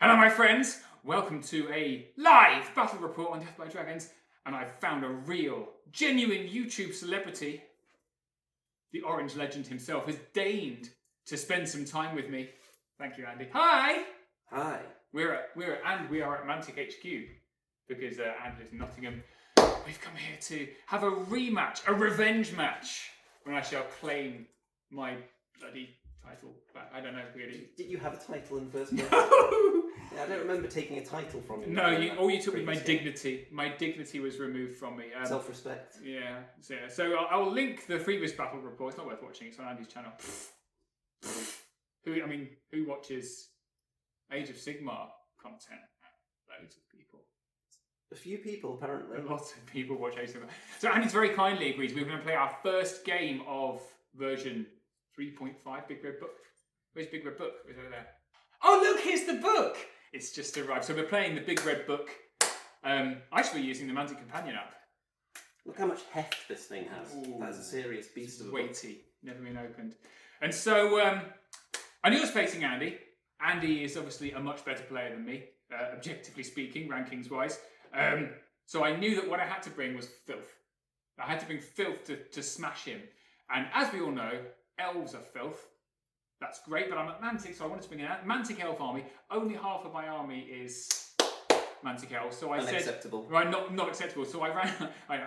Hello my friends, welcome to a live battle report on Death by Dragons, and I've found a real, genuine YouTube celebrity. The Orange Legend himself has deigned to spend some time with me. Thank you, Andy. Hi! Hi. We are at Mantic HQ, because Andy lives in Nottingham. We've come here to have a rematch, a revenge match, when I shall claim my bloody title back. I don't know really. Did you have a title in the first place? No! Yeah, I don't remember taking a title from you. No, all you took was my dignity. My dignity was removed from me. Self-respect. Yeah. So I will link the previous battle report. It's not worth watching. It's on Andy's channel. Who watches Age of Sigmar content? Loads of people. A few people, apparently. Lots of people watch Age of Sigmar. So Andy's very kindly agrees we're going to play our first game of version 3.5, Big Red Book. Where's Big Red Book? It's over there. Oh, look, here's the book! It's just arrived. So we're playing the Big Red Book. I should be using the Mantic Companion app. Look how much heft this thing has. Ooh, that is a serious beast of a book. Weighty. Never been opened. And so, I knew I was facing Andy. Andy is obviously a much better player than me, objectively speaking, rankings-wise. So I knew that what I had to bring was filth. I had to bring filth to smash him. And as we all know, elves are filth. That's great, but I'm at Mantic, so I wanted to bring in a Mantic Elf army. Only half of my army is Mantic Elf, so I Unacceptable. said... Right, not acceptable. So I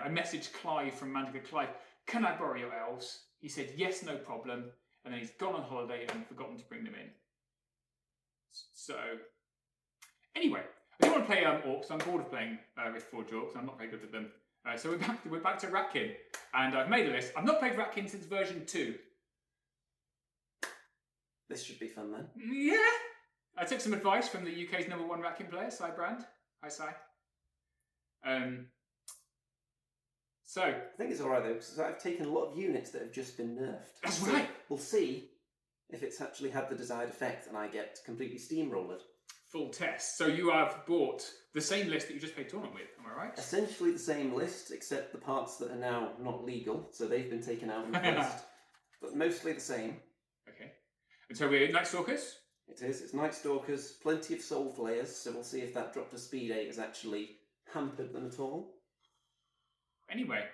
messaged Clive from Mantic. Clive, can I borrow your elves? He said, yes, no problem. And then he's gone on holiday and forgotten to bring them in. So, anyway, I do want to play Orcs. I'm bored of playing Riftforged Orcs. I'm not very good at them. So we're back to Ratkin. And I've made a list. I've not played Ratkin since version 2. This should be fun then. Yeah. I took some advice from the UK's #1 Ratkin player, Cy Brand. Hi, Cy. So I think it's alright though, because I've taken a lot of units that have just been nerfed. That's so right. We'll see if it's actually had the desired effect and I get completely steamrolled. Full test. So you have bought the same list that you just played tournament with, am I right? Essentially the same list, except the parts that are now not legal, so they've been taken out and replaced. But mostly the same. Okay. And so we're Nightstalkers? It is. It's Nightstalkers, plenty of Soul Flayers, so we'll see if that drop to Speed 8 has actually hampered them at all. Anyway,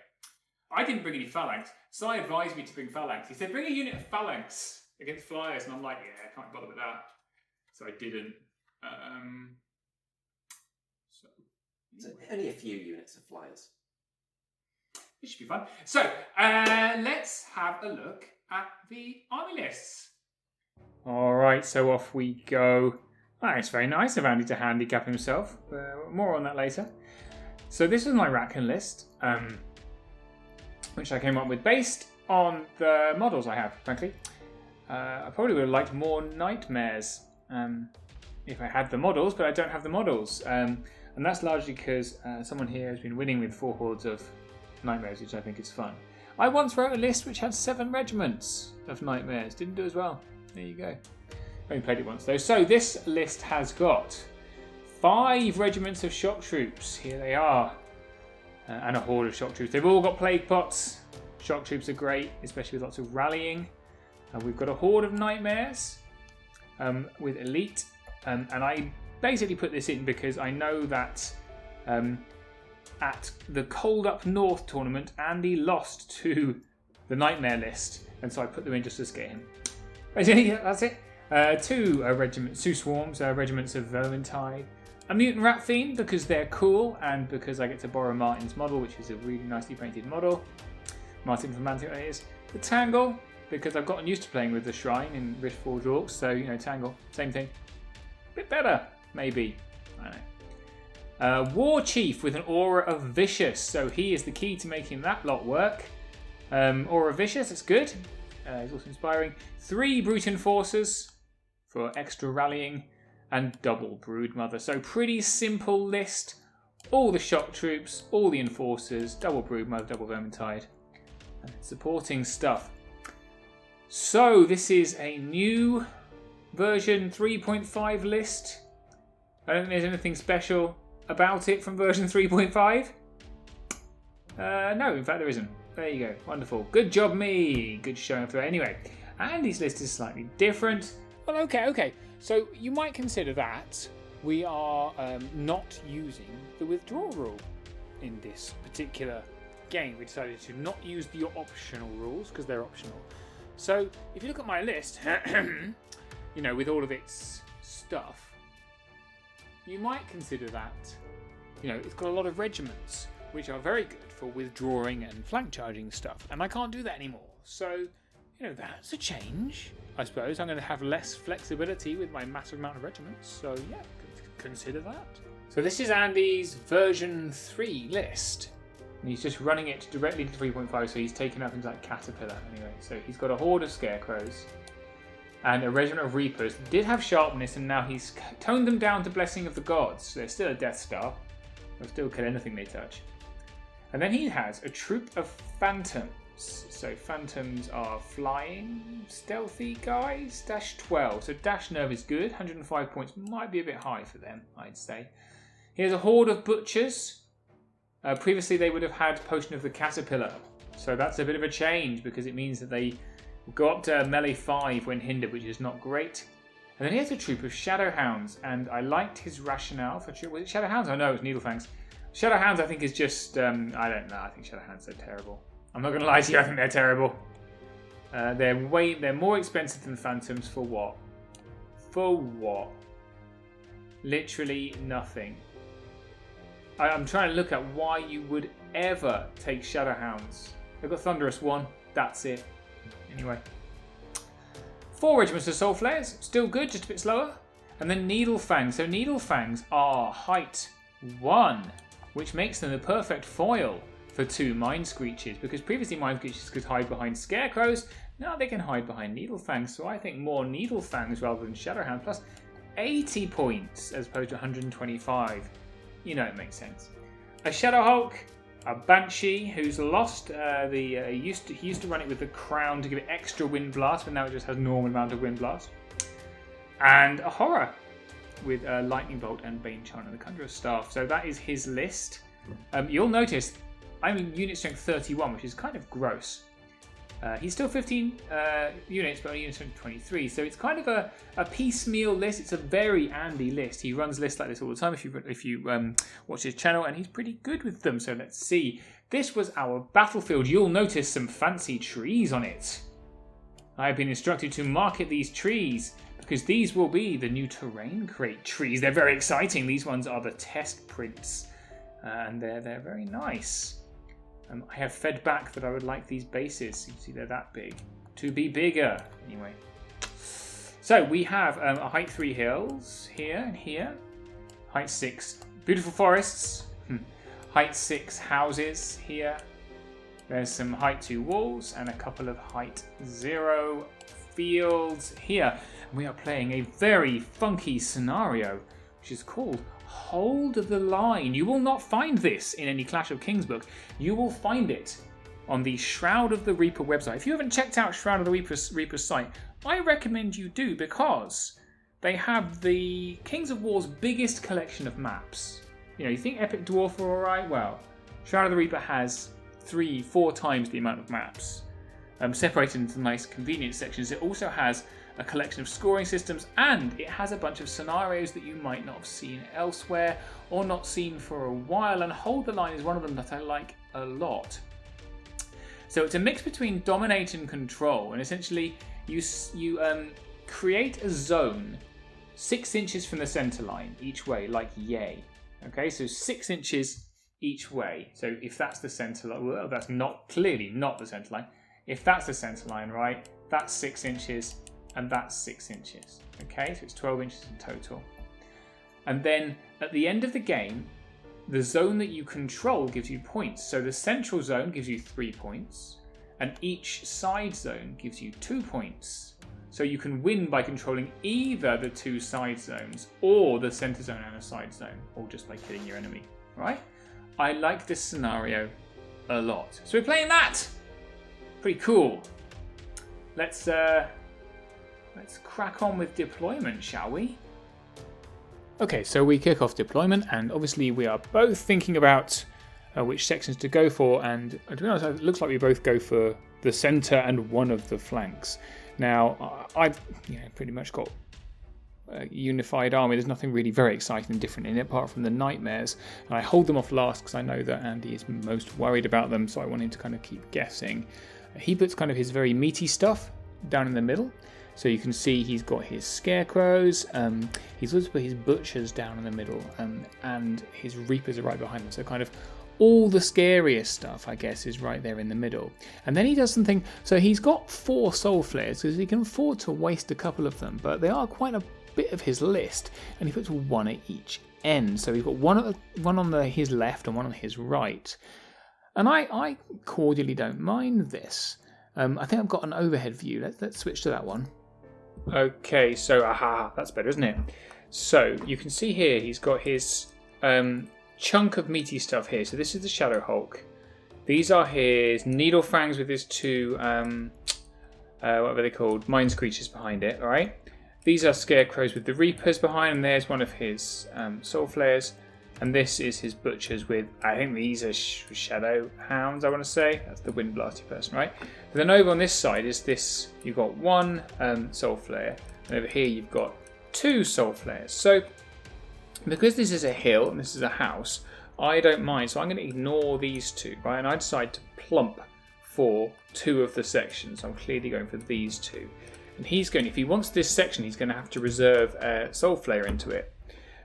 I didn't bring any Phalanx. Cy advised me to bring Phalanx. He said, bring a unit of Phalanx against Flyers, and I'm like, yeah, I can't bother with that. So I didn't. So only a few units of Flyers. It should be fun. So, let's have a look at the army lists. Alright, so off we go. Oh, it's very nice of Andy to handicap himself. More on that later. So this is my Ratkin list, which I came up with based on the models I have, frankly. I probably would have liked more Nightmares if I had the models, but I don't have the models. And that's largely because someone here has been winning with 4 hordes of Nightmares, which I think is fun. I once wrote a list which had 7 regiments of Nightmares. Didn't do as well. There you go. Only played it once though. So this list has got 5 regiments of shock troops. Here they are. And a horde of shock troops. They've all got plague pots. Shock troops are great, especially with lots of rallying. We've got a horde of Nightmares with elite. And I basically put this in because I know that at the Cold Up North tournament, Andy lost to the Nightmare list. And so I put them in just to scare him. Basically, that's it. 2 swarms, regiments of Vermintide. A Mutant Rat Fiend because they're cool and because I get to borrow Martin's model, which is a really nicely painted model. Martin from Mantic, that is. The Tangle because I've gotten used to playing with the Shrine in Riftforged Orcs, so, you know, Tangle, same thing. Bit better, maybe. I don't know. War Chief with an Aura of Vicious, so he is the key to making that lot work. Aura of Vicious, that's good. He's also inspiring. 3 Brute Enforcers for extra rallying. And double Broodmother. So pretty simple list. All the shock troops, all the enforcers, double Broodmother, double Vermintide. And supporting stuff. So this is a new version 3.5 list. I don't think there's anything special about it from version 3.5. No, in fact there isn't. There you go. Wonderful. Good job me. Good showing through. Anyway, Andy's list is slightly different. Well, okay. So you might consider that we are not using the withdrawal rule in this particular game. We decided to not use the optional rules because they're optional. So if you look at my list, you know, with all of its stuff, you might consider that, you know, it's got a lot of regiments, which are very good for withdrawing and flank charging stuff, and I can't do that anymore. So, you know, that's a change. I suppose I'm going to have less flexibility with my massive amount of regiments, so yeah, consider that. So this is Andy's version 3 list. And he's just running it directly to 3.5, so he's taken out things like Caterpillar anyway. So he's got a horde of scarecrows and a regiment of reapers that did have sharpness, and now he's toned them down to Blessing of the Gods. So they're still a Death Star. They'll still kill anything they touch. And then he has a troop of phantoms. So phantoms are flying, stealthy guys. Dash 12. So dash nerve is good. 105 points might be a bit high for them, I'd say. He has a horde of butchers. Previously they would have had Potion of the Caterpillar. So that's a bit of a change because it means that they go up to melee 5 when hindered, which is not great. And then he has a troop of Shadowhounds, and I liked his rationale for... Was it Shadowhounds? Oh no, it was Needlefangs. Shadowhounds I think is just... I don't know, I think Shadowhounds are terrible. I'm not going to lie to you, I think they're terrible. They're more expensive than Phantoms for what? For what? Literally nothing. I'm trying to look at why you would ever take Shadowhounds. They've got Thunderous 1, that's it. Anyway. 4 regiments of Soul Flayers, still good, just a bit slower. And then Needlefangs. So Needlefangs are height 1, which makes them the perfect foil for 2 Mind Screeches, because previously Mind Screeches could hide behind Scarecrows, now they can hide behind Needlefangs, so I think more Needlefangs rather than Shadowhound, plus 80 points as opposed to 125. You know it makes sense. A Shadowhawk, a Banshee who's lost he used to run it with the crown to give it extra wind blast, but now it just has normal amount of wind blast. And a Horror with Lightning Bolt and Bane Chant and the Conjurer's Staff. So that is his list. You'll notice I'm in unit strength 31, which is kind of gross. He's still 15 units, but only unit strength 23. So it's kind of a piecemeal list. It's a very Andy list. He runs lists like this all the time if you watch his channel, and he's pretty good with them. So let's see. This was our battlefield. You'll notice some fancy trees on it. I have been instructed to market these trees because these will be the new terrain crate trees. They're very exciting. These ones are the test prints, and they're very nice. I have fed back that I would like these bases. You see, they're that big. To be bigger. Anyway. So we have a height 3 hills here and here. Height 6 beautiful forests. Height 6 houses here. There's some height 2 walls and a couple of height 0 fields here. And we are playing a very funky scenario, which is called Hold the Line. You will not find this in any Clash of Kings book. You will find it on the Shroud of the Reaper website. If you haven't checked out Shroud of the Reaper's site, I recommend you do, because they have the Kings of War's biggest collection of maps. You know, you think Epic Dwarf are alright? Well, Shroud of the Reaper has 3-4 times the amount of maps, separated into nice convenient sections. It also has a collection of scoring systems, and it has a bunch of scenarios that you might not have seen elsewhere or not seen for a while, and Hold the Line is one of them that I like a lot. So it's a mix between dominate and control, and essentially you create a zone 6 inches from the center line each way, like yay. Okay, so 6 inches each way. So if that's the center line, well, that's clearly not the center line. If that's the center line, right, that's 6 inches. And that's 6 inches. Okay, so it's 12 inches in total. And then at the end of the game, the zone that you control gives you points. So the central zone gives you 3 points, and each side zone gives you 2 points. So you can win by controlling either the 2 side zones or the center zone and a side zone, or just by killing your enemy. Right? I like this scenario a lot. So we're playing that. Pretty cool. Let's crack on with deployment, shall we? Okay, so we kick off deployment, and obviously we are both thinking about which sections to go for, and to be honest, it looks like we both go for the centre and one of the flanks. Now, I've pretty much got unified army. There's nothing really very exciting and different in it apart from the nightmares. And I hold them off last because I know that Andy is most worried about them, so I want him to kind of keep guessing. He puts kind of his very meaty stuff down in the middle. So you can see he's got his scarecrows, he's also put his butchers down in the middle, and his reapers are right behind him. So kind of all the scariest stuff, I guess, is right there in the middle. And then he does something, so he's got 4 soul flares, because he can afford to waste a couple of them, but they are quite a bit of his list, and he puts 1 at each end. So he's got one on his left and 1 on his right. And I cordially don't mind this. I think I've got an overhead view. Let's switch to that one. Okay, so that's better, isn't it? So you can see here he's got his chunk of meaty stuff here. So this is the Shadow Hulk. These are his needle fangs with his 2 what are they called? Mind Screechers behind it. All right. These are scarecrows with the reapers behind, and there's one of his soul flares. And this is his butchers with, I think these are shadow hounds, I want to say. That's the wind blasty person, right? But then over on this side is this, you've got 1 soul flare, and over here you've got 2 soul flares. So, because this is a hill and this is a house, I don't mind. So I'm going to ignore these 2, right? And I decide to plump for 2 of the sections. I'm clearly going for these 2. And he's going, if he wants this section, he's going to have to reserve a soul flare into it.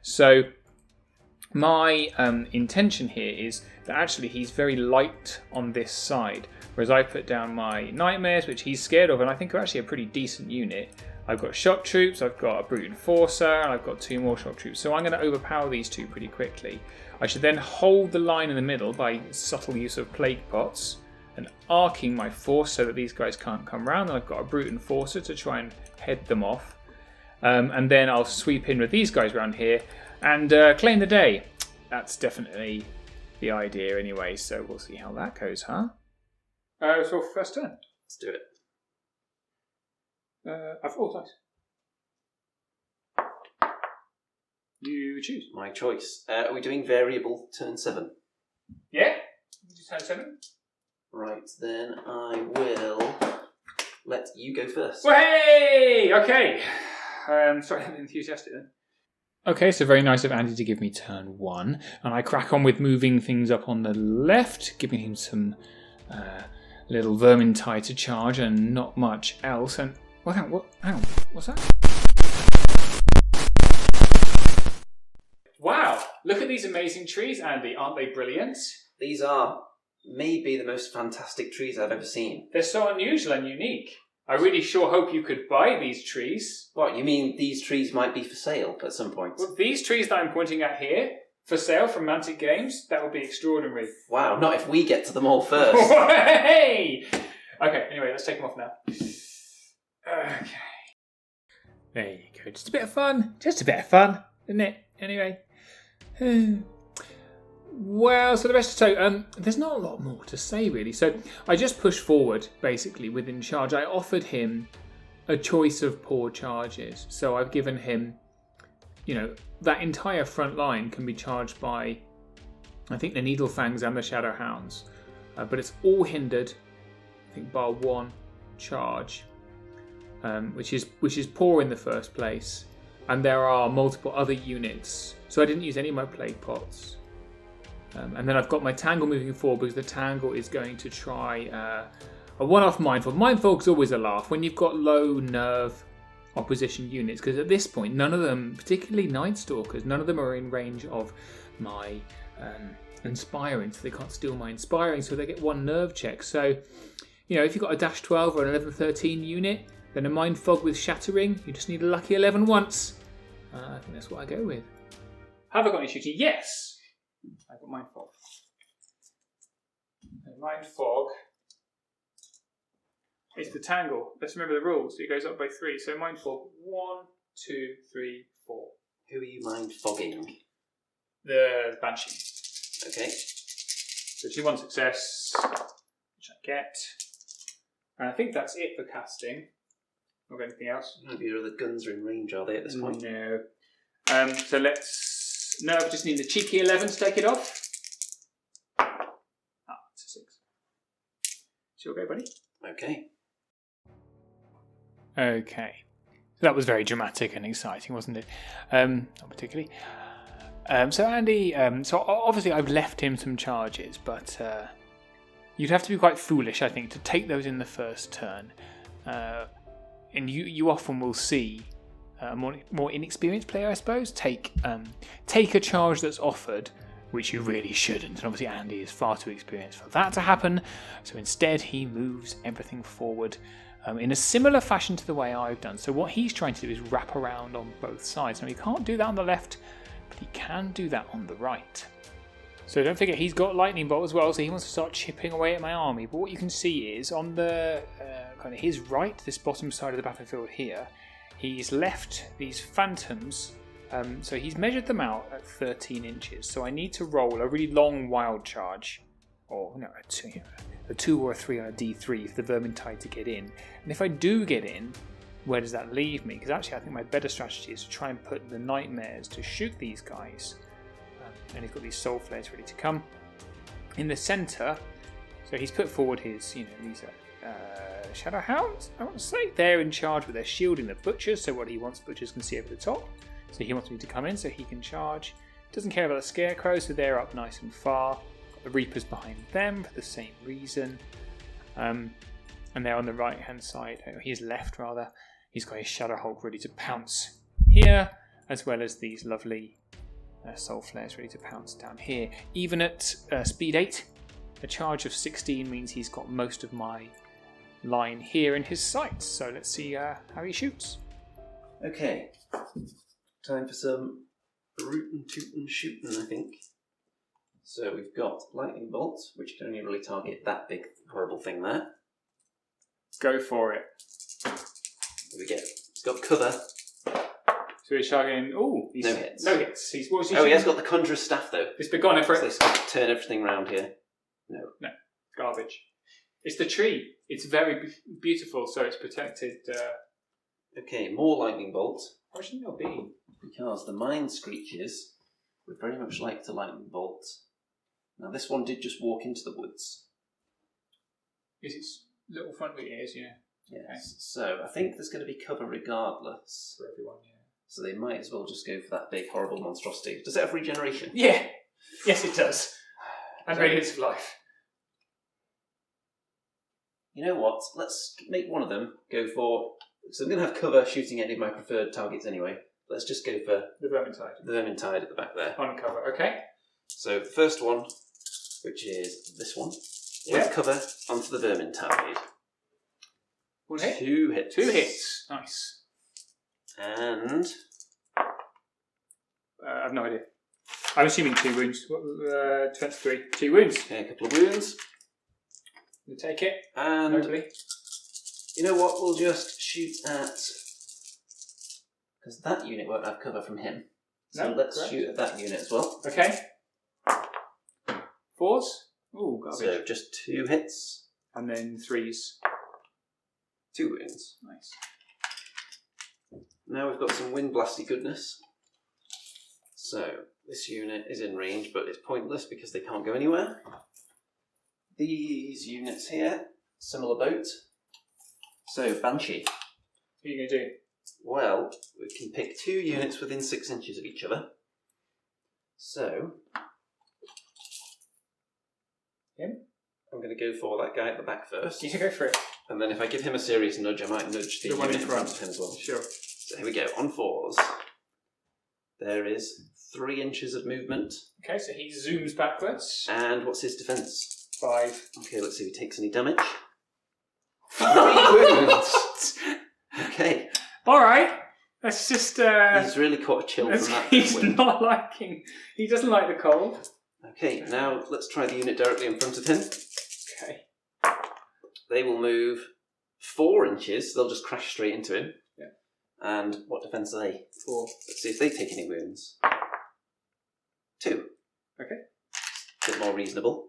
So, my intention here is that actually he's very light on this side, whereas I put down my nightmares, which he's scared of, and I think are actually a pretty decent unit. I've got shock troops, I've got a brute enforcer, and I've got 2 more shock troops. So I'm going to overpower these 2 pretty quickly. I should then hold the line in the middle by subtle use of plague pots and arcing my force so that these guys can't come round. And I've got a brute enforcer to try and head them off. And then I'll sweep in with these guys around here and claim the day. That's definitely the idea anyway, so we'll see how that goes, huh? So first turn. Let's do it. I've rolled dice. You choose. My choice. Are we doing variable turn 7? Yeah? Turn 7. Right, then I will let you go first. Well, hey! Okay. Sorry, I'm enthusiastic then. Okay, so very nice of Andy to give me turn 1. And I crack on with moving things up on the left, giving him some little vermintide to charge and not much else. And, hang on, what's that? Wow, look at these amazing trees, Andy. Aren't they brilliant? These are maybe the most fantastic trees I've ever seen. They're so unusual and unique. I really sure hope you could buy these trees. What, you mean these trees might be for sale at some point? Well, these trees that I'm pointing at here, for sale from Mantic Games, that would be extraordinary. Wow, not if we get to them all first. Hey! Okay, anyway, let's take them off now. Okay. There you go. Just a bit of fun. Just a bit of fun, isn't it? Anyway. Well, so the rest of there's not a lot more to say really. So I just pushed forward basically within charge. I offered him a choice of poor charges. So I've given him, that entire front line can be charged by, I think, the Needle Fangs and the Shadow Hounds. But it's all hindered, I think, bar 1 charge, which is poor in the first place. And there are multiple other units. So I didn't use any of my plague pots. And then I've got my Tangle moving forward because the Tangle is going to try a one-off Mindfog. Mindfog's always a laugh when you've got low nerve opposition units, because at this point, none of them, particularly Nightstalkers, none of them are in range of my Inspiring, so they can't steal my Inspiring, so they get 1 nerve check. So, if you've got a Dash 12 or an 11-13 unit, then a Mindfog with Shattering, you just need a lucky 11 once. I think that's what I go with. Have I got any shooting? Yes! I've got Mindfog. Mindfog is the Tangle. Let's remember the rules. It goes up by 3. So Mindfog, 1, 2, 3, 4. Who are you mindfogging? The Banshee. Okay. So 2-1 success, which I get. And I think that's it for casting. Not anything else. None of your other guns are in range, are they, at this point? No. So let's... No, I just need the cheeky 11 to take it off. It's a 6. So you'll go, buddy. Okay. Okay. That was very dramatic and exciting, wasn't it? Not particularly. So Andy, so obviously I've left him some charges, but you'd have to be quite foolish, I think, to take those in the first turn. And you often will see a more inexperienced player, I suppose, take a charge that's offered, which you really shouldn't. And obviously Andy is far too experienced for that to happen. So instead he moves everything forward in a similar fashion to the way I've done. So what he's trying to do is wrap around on both sides. Now he can't do that on the left, but he can do that on the right. So don't forget, he's got lightning bolt as well, so he wants to start chipping away at my army. But what you can see is on the kind of his right, this bottom side of the battlefield here, he's left these phantoms. So he's measured them out at 13 inches. So I need to roll a really long wild charge, or no, a 2 or a 3 on a D3 for the Vermintide to get in. And if I do get in, where does that leave me? Because actually I think my better strategy is to try and put the Nightmares to shoot these guys. And he's got these Soul Flares ready to come. In the centre, so he's put forward his, these are Shadow Hounds, I want to say. They're in charge, but they're shielding the Butchers, so what he wants, Butchers can see over the top. So he wants me to come in so he can charge. Doesn't care about the Scarecrows, so they're up nice and far. The Reapers behind them for the same reason. And they're on the right hand side, his left rather. He's got his Shadow Hulk ready to pounce here, as well as these lovely Soul Flares ready to pounce down here. Even at speed 8, a charge of 16 means he's got most of my line here in his sights. So let's see how he shoots. Okay, time for some rootin' tootin' shooting, I think. So we've got Lightning Bolt, which can only really target that big horrible thing there. Go for it. There we go. He's got cover. So he's charging. Oh, no hits. No hits. He has got the Conjurer's Staff though. It's been gone for so it. Let's turn everything round here. No. Garbage. It's the tree. It's very beautiful, so it's protected. Okay, more Lightning Bolt. Why shouldn't there be? Because the Mind Screeches would very much like to Lightning Bolt. Now this one did just walk into the woods. Is its little front ears, yeah. Yes. Okay. So I think there's going to be cover regardless. For everyone, yeah. So they might as well just go for that big horrible monstrosity. Does it have regeneration? Yeah. Yes, it does. And Radiance of Life. You know what? Let's make one of them go for... So I'm going to have cover shooting any of my preferred targets anyway. Let's just go for The Vermintide. the Vermintide at the back there. On cover, okay. So the first one, which is this one, Yeah. with cover onto the Vermintide. 1 hit. 2 hits. 2 hits. Nice. And... I have no idea. I'm assuming 2 wounds. Defense 3. 2 wounds. Okay, a couple of wounds. We'll take it. And Hopefully. you know what? We'll just shoot at... Because that unit won't have cover from him. So No, let's correct. shoot at that unit as well. Okay. 4s. Ooh, garbage. So just 2 hits. And then 3s. 2 wounds. Nice. Now we've got some wind blasty goodness. So this unit is in range, but it's pointless because they can't go anywhere. These units here, similar boat. So Banshee. What are you going to do? Well, we can pick 2 units within 6 inches of each other. So Him? I'm going to go for that guy at the back first. You can go for it. And then if I give him a serious nudge, I might nudge the The one unit in in front front. of him as well. Sure. So here we go, on 4s. There is 3 inches of movement. Okay, so he zooms backwards. And what's his defense? 5. Okay, let's see if he takes any damage. 3 wounds! Okay. Alright. Let's just... He's really caught a chill from that. He's wound. not liking... He doesn't like the cold. Okay, now let's try the unit directly in front of him. Okay. They will move 4 inches, they'll just crash straight into him. Yeah. And what defense are they? 4. Let's see if they take any wounds. 2. Okay. Bit more reasonable.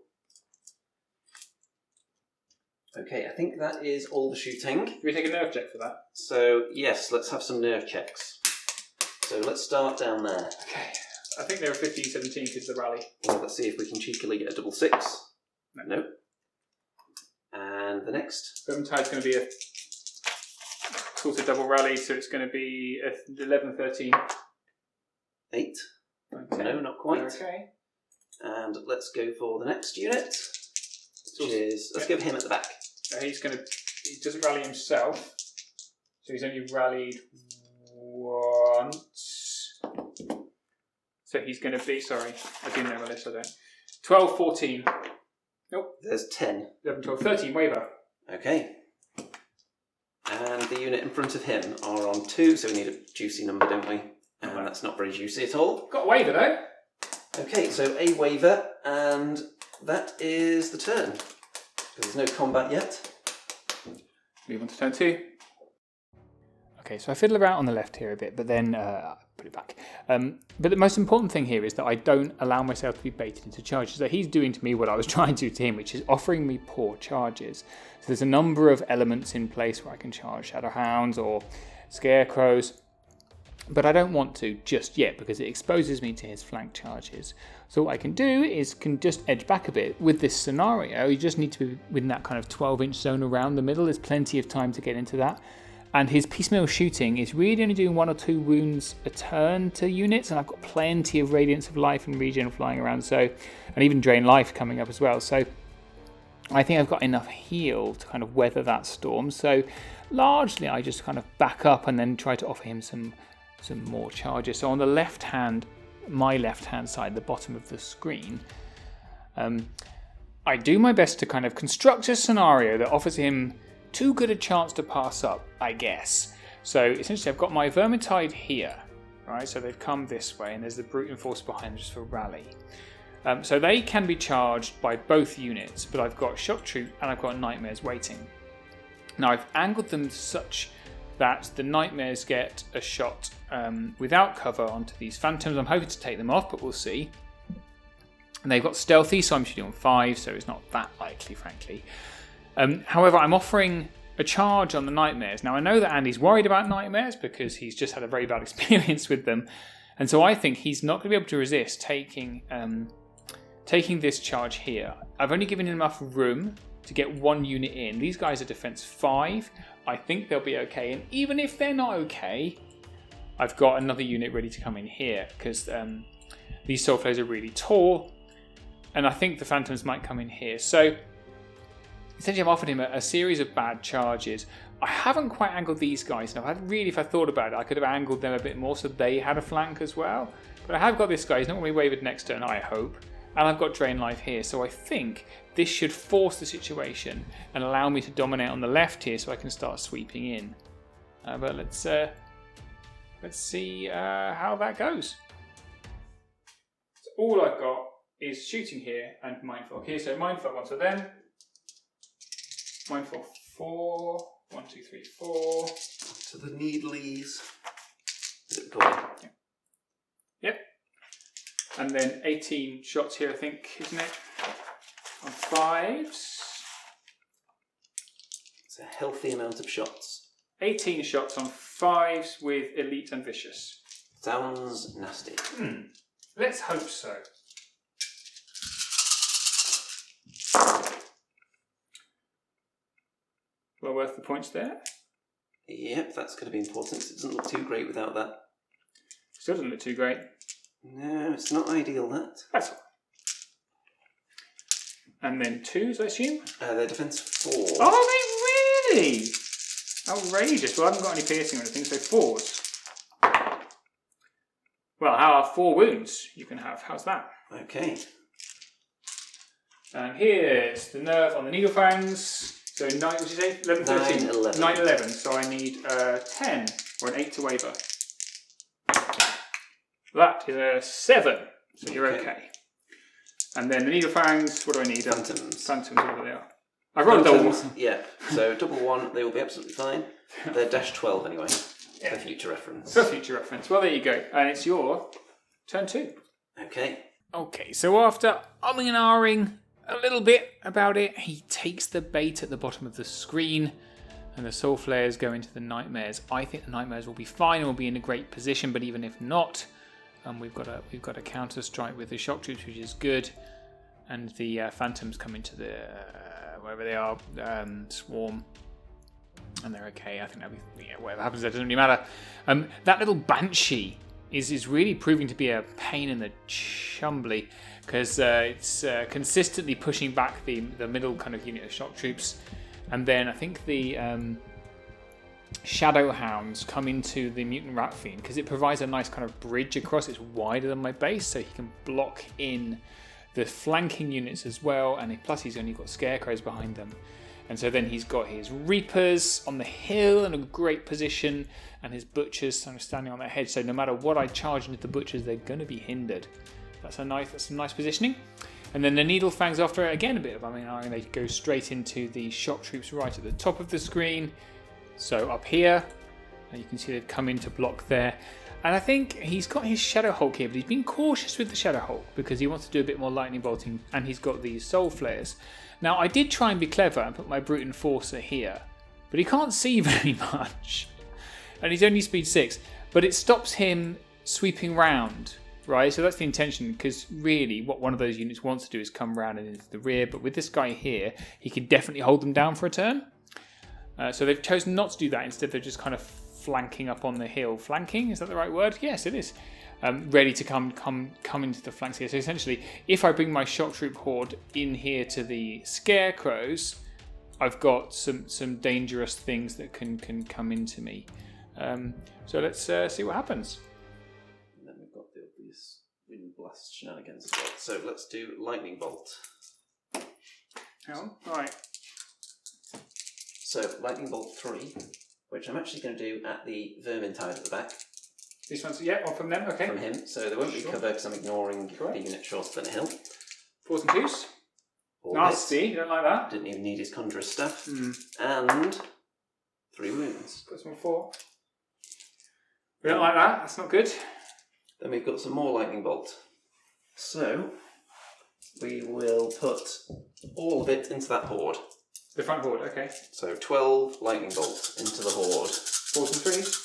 Okay, I think that is all the shooting. Do we take a nerve check for that? So, yes, let's have some nerve checks. So let's start down there. Okay. I think they were 15, 17 because the rally. Well, let's see if we can cheekily get a double 6. No. Nope. And the next. Vermintide's going to be a sort of double rally, so it's going to be 11, 13. 8. Okay. No, not quite. Okay. And let's go for the next unit, which is, let's give him at the back. He doesn't rally himself, so he's only rallied once. So he's going to be, sorry, I do know my list, I don't. 12, 14. Nope. There's 10. 11, 12, 13, waiver. Okay. And the unit in front of him are on 2, so we need a juicy number, don't we? And that's not very juicy at all. Got a waiver though. Okay, so a waiver, and that is the turn. There's no combat yet. Move on to turn 2. Okay, so I fiddle about on the left here a bit, but then put it back. But the most important thing here is that I don't allow myself to be baited into charges. So he's doing to me what I was trying to do to him, which is offering me poor charges. So there's a number of elements in place where I can charge Shadowhounds or Scarecrows, but I don't want to just yet because it exposes me to his flank charges. So what I can do is just edge back a bit. With this scenario, you just need to be within that kind of 12-inch zone around the middle. There's plenty of time to get into that. And his piecemeal shooting is really only doing 1 or 2 wounds a turn to units, and I've got plenty of Radiance of Life and Regen flying around, so, and even Drain Life coming up as well. So I think I've got enough heal to kind of weather that storm. So largely I just kind of back up and then try to offer him some more charges. So on the left hand, my left hand side, the bottom of the screen, I do my best to kind of construct a scenario that offers him too good a chance to pass up, I guess. So essentially I've got my Vermintide here, right? So they've come this way and there's the Brute and Force behind them just for rally. So they can be charged by both units, but I've got Shock Troop and I've got Nightmares waiting. Now I've angled them such that the Nightmares get a shot without cover onto these Phantoms. I'm hoping to take them off, but we'll see. And they've got Stealthy, so I'm shooting on 5, so it's not that likely, frankly. However, I'm offering a charge on the Nightmares. Now, I know that Andy's worried about Nightmares because he's just had a very bad experience with them. And so I think he's not going to be able to resist taking this charge here. I've only given him enough room to get 1 unit in. These guys are defense 5. I think they'll be okay. And even if they're not okay, I've got another unit ready to come in here because these Soulflares are really tall. And I think the Phantoms might come in here. So essentially, I've offered him a series of bad charges. I haven't quite angled these guys. Now, if I thought about it, I could have angled them a bit more so they had a flank as well. But I have got this guy. He's not going to be wavered next turn, I hope. And I've got Drain Life here. So I think this should force the situation and allow me to dominate on the left here so I can start sweeping in. But let's see how that goes. So all I've got is shooting here and Mindfog here. So Mindfog onto them. Mindfog 4. 1, 2, 3, 4. To the Needlies. Is it going? Yep. And then 18 shots here, I think, isn't it? On 5s. It's a healthy amount of shots. 18 shots on 5s with Elite and Vicious. Sounds nasty. Let's hope so. Well worth the points there. Yep, that's going to be important. It doesn't look too great without that. Still doesn't look too great. No, it's not ideal, that. That's all. And then 2s, I assume? They're defense 4. Oh, they really? Outrageous. Well, I haven't got any piercing or anything, so 4s. Well, how are 4 wounds you can have? How's that? Okay. And here's the nerve on the needle fangs. So 9, what did you say? 11, 13? 9, 11. 9, 11. So I need 10 or an 8 to waver. That is a 7. So you're okay. And then the needle fangs, what do I need? Phantoms. Phantoms, whatever they are. I've rolled a double one. Yeah, so double 1, they will be absolutely fine. They're dash 12 anyway, for future reference. For future reference. Well, there you go. And it's your turn 2. Okay. Okay, so after umming and ahhing a little bit about it, he takes the bait at the bottom of the screen and the Soul Flares go into the Nightmares. I think the Nightmares will be fine and will be in a great position, but even if not, we've got a counter strike with the Shock Troops, which is good, and the Phantoms come into the wherever they are, Swarm. And they're okay. I think that'll be, whatever happens, that doesn't really matter. That little Banshee is really proving to be a pain in the chumbly, because it's consistently pushing back the middle kind of unit of shock troops. And then I think the Shadow Hounds come into the Mutant Rat Fiend, because it provides a nice kind of bridge across. It's wider than my base, so he can block in the flanking units as well. And plus he's only got Scarecrows behind them. And so then he's got his Reapers on the hill in a great position, and his Butchers kind of standing on their head. So no matter what I charge into the Butchers, they're going to be hindered. That's some nice positioning. And then the Needle Fangs after it, again a bit of iron. They go straight into the shock troops right at the top of the screen. So up here, you can see they've come in to block there. And I think he's got his Shadow Hulk here, but he's been cautious with the Shadow Hulk because he wants to do a bit more lightning bolting, and he's got these Soul Flares. Now, I did try and be clever and put my Brute Enforcer here, but he can't see very much. And he's only speed 6, but it stops him sweeping round, right? So that's the intention, because really what one of those units wants to do is come round and into the rear, but with this guy here, he can definitely hold them down for a turn. So they've chosen not to do that. Instead, they're just kind of flanking up on the hill. Flanking, is that the right word? Yes, it is. Ready to come into the flanks here. So essentially, if I bring my shock troop horde in here to the Scarecrows, I've got some dangerous things that can come into me. So let's see what happens. And then we've got the obvious wind blast shenanigans as well. So let's do lightning bolt. Oh, right. So lightning bolt 3, which I'm actually going to do at the Vermintide at the back. This one's, yeah, one from them, okay. From him, so there won't be cover because I'm ignoring the unit shorter than a hill. 4s and 2s. All Nasty, hits. you don't like that. Didn't even need his Conjurer's Staff. And 3 wounds. Put some 4. We don't like that, that's not good. Then we've got some more lightning bolt. So we will put all of it into that horde. The front horde, okay. So 12 lightning bolt into the horde. 4s and 3s.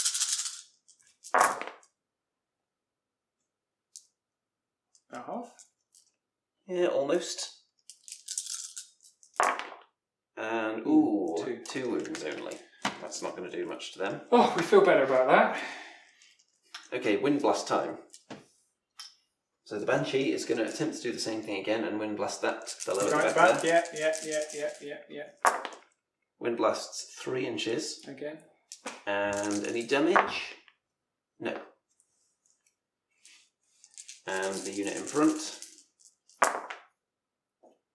About half. Yeah, almost. And, 2 wounds only. That's not going to do much to them. Oh, we feel better about that. Okay, wind blast time. So the Banshee is going to attempt to do the same thing again and wind blast that fellow at the back there. Yeah. Wind blasts 3 inches. Again. And any damage? No. And the unit in front,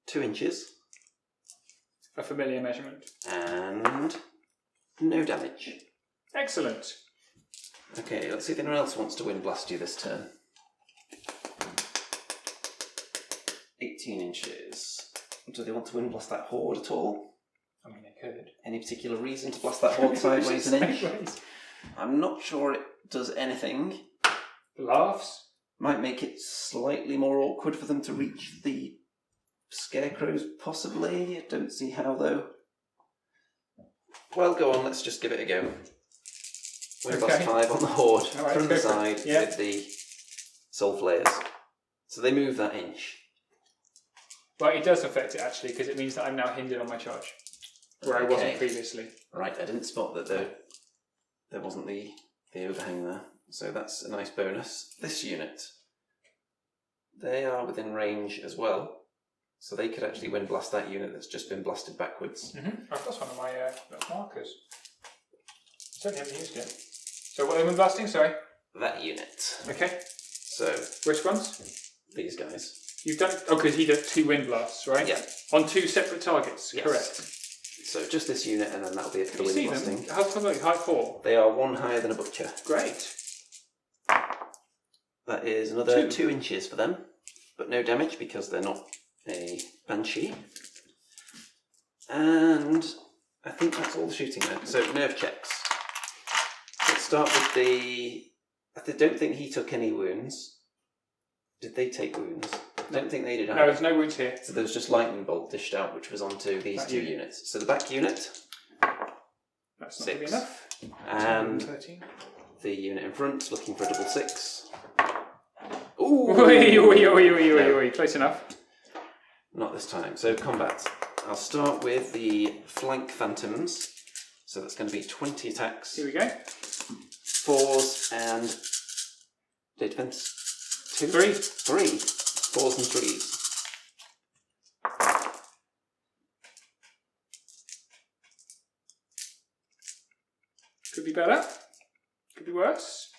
2 inches. A familiar measurement. And no damage. Excellent. Okay, let's see if anyone else wants to wind blast you this turn. 18 inches. Do they want to wind blast that horde at all? I mean, they could. Any particular reason to blast that horde sideways an inch? I'm not sure it does anything. Laughs. Might make it slightly more awkward for them to reach the Scarecrows, possibly. I don't see how, though. Well, go on, let's just give it a go. Wind blast 5 on the horde, right, from the side, yeah. with the Soul Flares. So they move that inch. Well, it does affect it, actually, because it means that I'm now hindered on my charge, where I wasn't previously. Right, I didn't spot that there wasn't the overhang there. So that's a nice bonus. This unit, they are within range as well. So they could actually wind blast that unit that's just been blasted backwards. I've got one of my markers. Certainly haven't used it. So what are they wind blasting, sorry? That unit. Okay. So which ones? These guys. You've done, because he does 2 wind blasts, right? Yeah. On 2 separate targets, yes. Correct. So just this unit, and then that'll be it for the wind blasting. How high 4? They are 1 higher than a Butcher. Great. That is another 2 inches for them, but no damage because they're not a Banshee. And I think that's all the shooting there. So nerve checks. Let's start with the... I don't think he took any wounds. Did they take wounds? I don't think they did either. No, there's no wounds here. So there was just lightning bolt dished out, which was onto these back 2 units. So the back unit, that's not 6. good enough. And 13. The unit in front looking for a double 6. Ooh! Oi, close enough. Not this time. So combat. I'll start with the flank phantoms. So that's going to be 20 attacks. Here we go. 4s and defense 2? 3. 3. 4s and 3s. Could be better. Could be worse.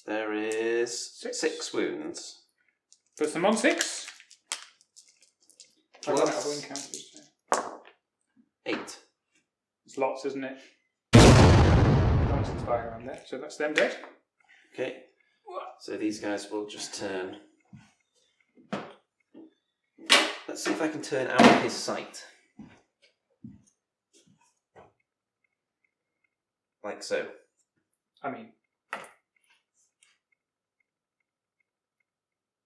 There is 6 wounds. Put them on 6. I've run out of Plus wound counters. So. 8. It's lots, isn't it? Nonsense fire around there. So that's them dead. Okay. So these guys will just turn. Let's see if I can turn out of his sight. Like so. I mean,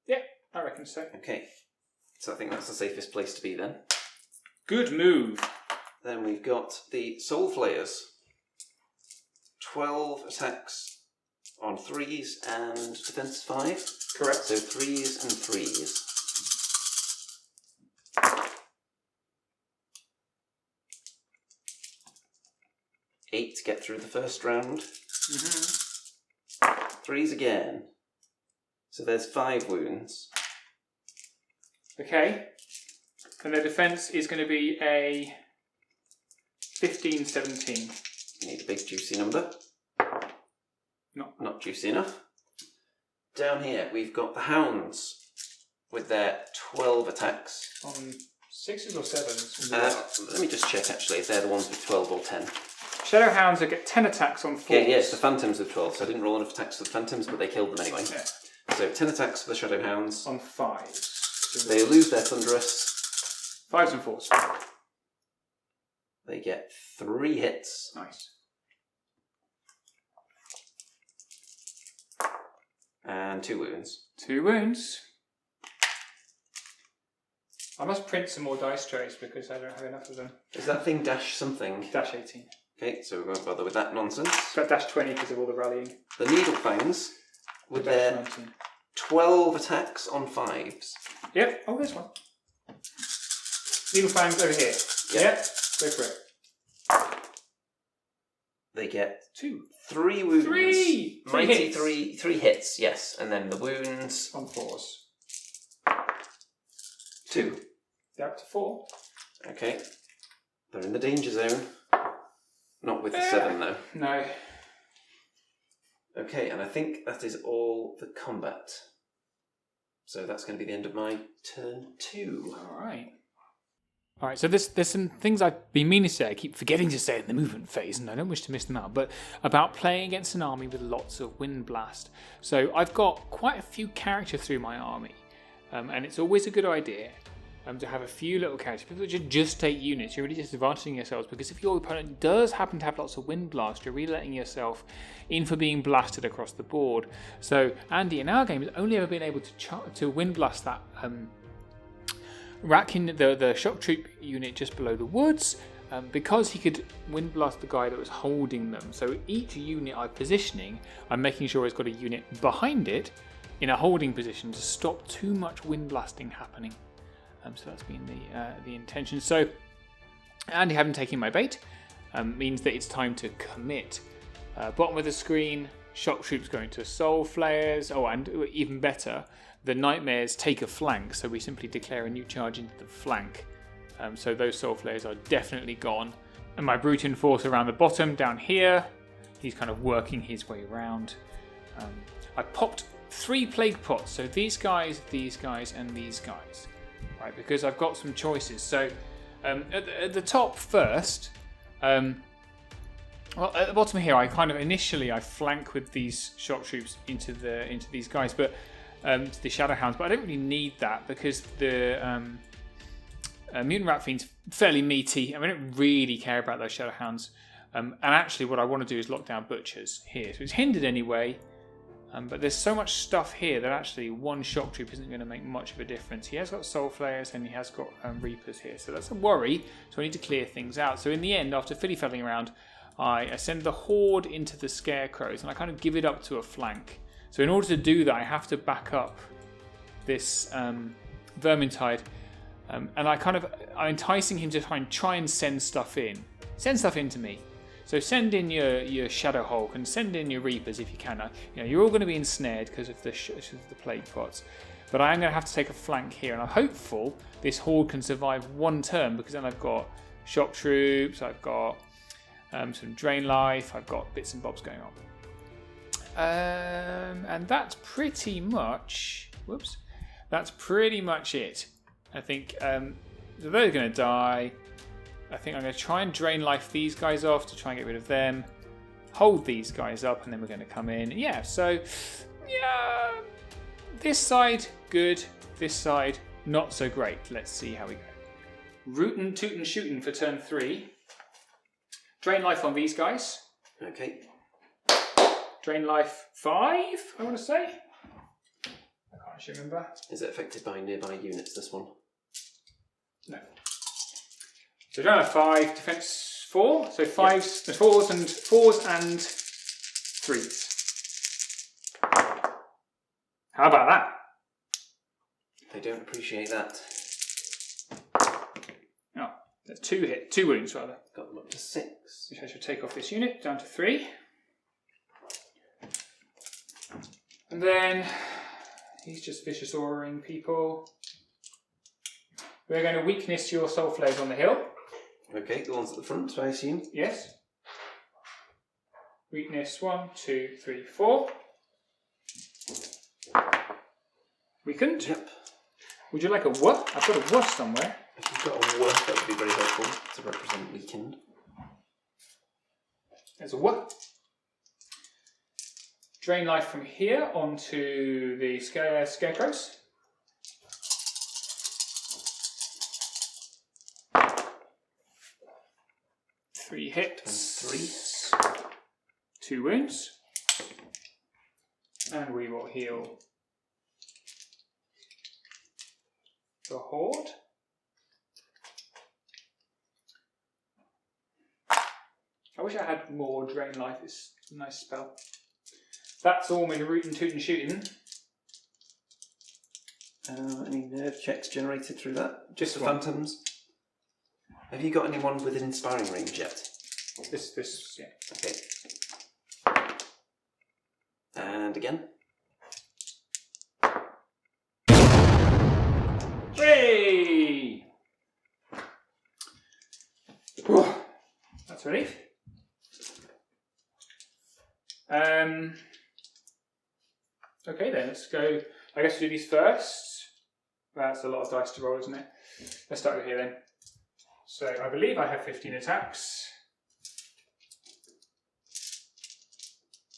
yeah, I reckon so. Okay. So I think that's the safest place to be then. Good move. Then we've got the Soul Flayers. 12 attacks on 3s and defense 5. Correct. So 3s and 3s. Eight to get through the first round. 3s again. So there's 5 wounds. Okay. And their defense is going to be a 15, 17. You need a big juicy number. Not juicy enough. Down here we've got the Hounds with their 12 attacks. On 6s or 7s? Let me just check actually if they're the ones with 12 or 10. Shadow Hounds will get 10 attacks on 4s. Yeah, it's the Phantoms with 12, so I didn't roll enough attacks for the Phantoms, but they killed them anyway. Yeah. So 10 attacks for the Shadow Hounds. On 5s. They lose their Thunderous. 5s and 4s. They get 3 hits. Nice. And 2 wounds. 2 wounds. I must print some more dice trays because I don't have enough of them. Is that thing dash something? Dash 18. Okay, so we won't bother with that nonsense. It's got dash 20 because of all the rallying. The Needle Fangs with Dash their 19. 12 attacks on 5s. Yep. Oh, there's one. Needle Fangs over here. Yep. Go for it. They get 2. 3 wounds. 3! Mighty hits. 3 hits, yes. And then the wounds. On 4s. 2. They're up to 4. Okay. They're in the danger zone. Not with the 7 though. No. Okay, and I think that is all the combat. So that's going to be the end of my turn 2. All right, so there's some things I've been meaning to say, I keep forgetting to say in the movement phase, and I don't wish to miss them out, but about playing against an army with lots of wind blast. So I've got quite a few characters through my army, and it's always a good idea to have a few little characters. People that just take units, you're really disadvantaging yourselves, because if your opponent does happen to have lots of wind blast, you're really letting yourself in for being blasted across the board. So Andy in our game has only ever been able to wind blast that Ratkin, the shock troop unit just below the woods, because he could wind blast the guy that was holding them. So each unit I'm positioning, I'm making sure it's got a unit behind it in a holding position to stop too much wind blasting happening. So that's been the intention. So Andy having taken my bait means that it's time to commit. Bottom of the screen, shock troops going to soul flayers. Oh, and even better, the nightmares take a flank. So we simply declare a new charge into the flank. So those soul flayers are definitely gone. And my brute enforcer around the bottom down here, he's kind of working his way around. I popped 3 plague pots. So these guys, and these guys. Right, because I've got some choices. So at the top first, well, at the bottom here, I kind of initially I flank with these shock troops into these guys, but to the Shadow Hounds. But I don't really need that because the Mutant Rat Fiend's fairly meaty, and I don't really care about those Shadow Hounds. And actually, what I want to do is lock down Butchers here, so it's hindered anyway. But there's so much stuff here that actually one shock troop isn't going to make much of a difference. He has got soul flayers and he has got reapers here, so that's a worry. So I need to clear things out. So in the end, after fiddly-faddling around, I send the horde into the scarecrows and I kind of give it up to a flank. So in order to do that, I have to back up this Vermintide And I'm enticing him to try and send stuff in. Send stuff in to me. So send in your Shadow Hulk and send in your Reapers if you can. You're all going to be ensnared because of the plague pots. But I am going to have to take a flank here, and I'm hopeful this horde can survive one turn, because then I've got shock troops, I've got some drain life, I've got bits and bobs going on. And that's pretty much. Whoops. That's pretty much it. I think they're going to die. I think I'm going to try and drain life these guys off to try and get rid of them. Hold these guys up, and then we're going to come in. Yeah, so, yeah. This side, good. This side, not so great. Let's see how we go. Rootin', tootin', shootin' for turn 3. Drain life on these guys. Okay. Drain life 5, I want to say. I can't actually remember. Is it affected by nearby units, this one? No. So drain life 5, defense 4. So 5s, yep. 4s and 3s. How about that? They don't appreciate that. Oh, that's 2 wounds rather. Got them up to 6. Which I should take off this unit down to 3. And then he's just vicious auraing people. We're going to weakness your soul flares on the hill. Okay, the ones at the front, I assume. Yes. Weakness 1, 2, 3, 4. Weakened. Yep. Would you like a what? I've got a what somewhere. If you've got a what, that would be very helpful to represent weakened. There's a what? Drain life from here onto the scarecrows. Three hits. 2 wounds. And we will heal the horde. I wish I had more drain life. It's a nice spell. That's all my rootin', tootin', shootin'. Any nerve checks generated through that? Just the one. Phantoms. Have you got anyone within inspiring range yet? This, yeah. Okay. And again. Hey! That's a relief. Okay then, let's go. I guess we'll do these first. That's a lot of dice to roll, isn't it? Let's start with here then. So I believe I have 15 attacks.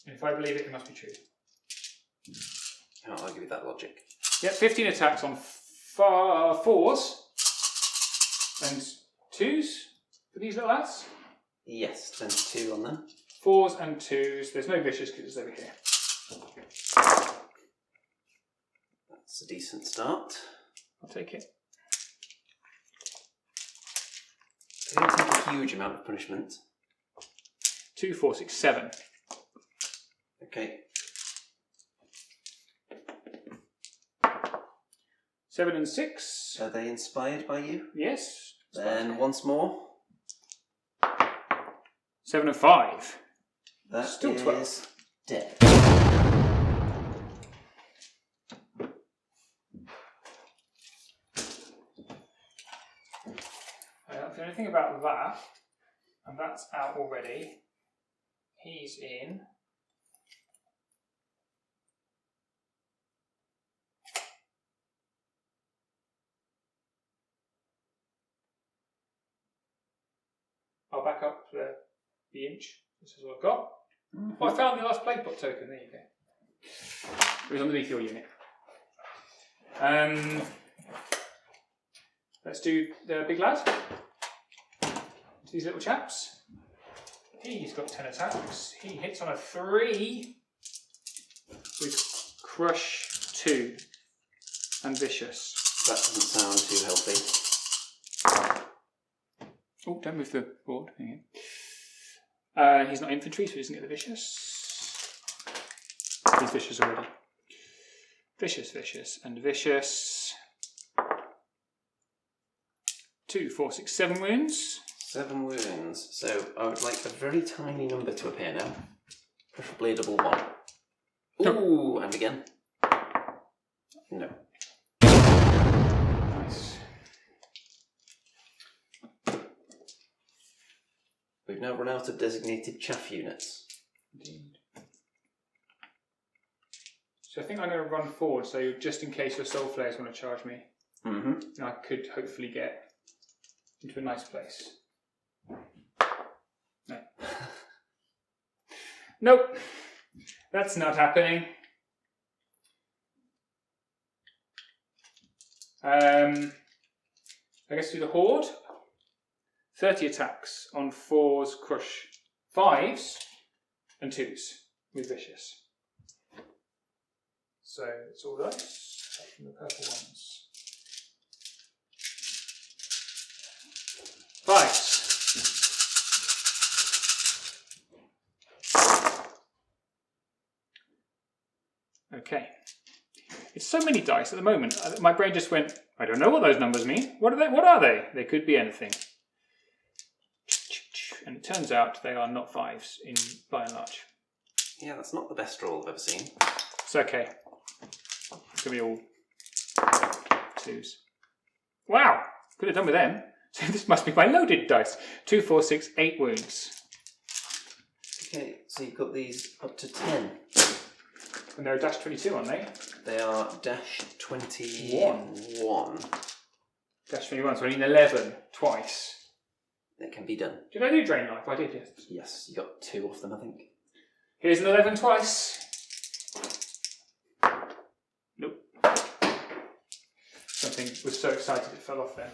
And if I believe it, it must be true. Can't argue with that logic. Yep, 15 attacks on 4s and 2s for these little lads. Yes, then 2 on them. 4s and 2s. There's no vicious because it's over here. That's a decent start. I'll take it. They don't take a huge amount of punishment. 2, 4, 6, 7. Okay. 7 and 6. Are they inspired by you? Yes. Then once more. 7 and 5. That Still is 12. Dead. I don't feel anything about that. And that's out already. He's in. I'll back up the inch. This is what I've got. Mm-hmm. Oh, I found the last plague pot token. There you go. It was underneath your unit. Let's do the big lad. These little chaps. He's got 10 attacks. He hits on a 3 with crush 2 and vicious. That doesn't sound too healthy. Oh, don't move the board. He's not infantry, so he doesn't get the vicious. He's vicious already. Vicious, vicious, and vicious. 2, 4, 6, 7 wounds. 7 wounds. So I would like a very tiny number to appear now. Preferably a double 1. Ooh, and again. No. Nice. We've now run out of designated chaff units. Indeed. So I think I'm going to run forward, so just in case your soul flayers want to charge me, I could hopefully get into a nice place. No. Nope. That's not happening. I guess do the horde. 30 attacks on 4s, crush 5s, and 2s with vicious. So it's all dice, apart from the purple ones. 5s. Okay. It's so many dice at the moment. My brain just went, I don't know what those numbers mean. What are they? What are they? They could be anything. And it turns out they are not 5s by and large. Yeah, that's not the best roll I've ever seen. It's okay. It's going to be all 2s. Wow! Could have done with them. So this must be my loaded dice. 2, 4, 6, 8 wounds. Okay, so you've got these up to 10. And they're a dash 22, aren't they? They are dash 21. Dash 21, so I need an 11 twice. It can be done. Did I do Drain Life? I did, yes. Yes, you got 2 off them, I think. Here's an 11 twice. Nope. Something was so excited it fell off there.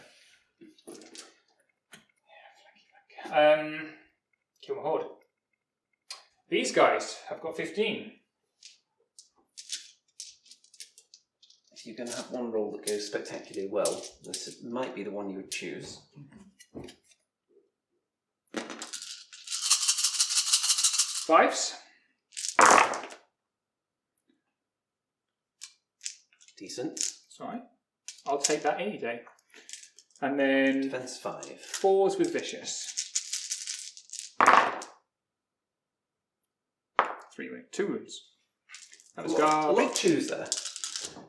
Kill my horde. These guys have got 15. If you're going to have one roll that goes spectacularly well, this might be the one you would choose. Fives. Decent. Sorry. I'll take that any day. And then Defense 5. 4s with vicious. 3 wounds. 2 wounds. That was A lot of garbage. 2s there.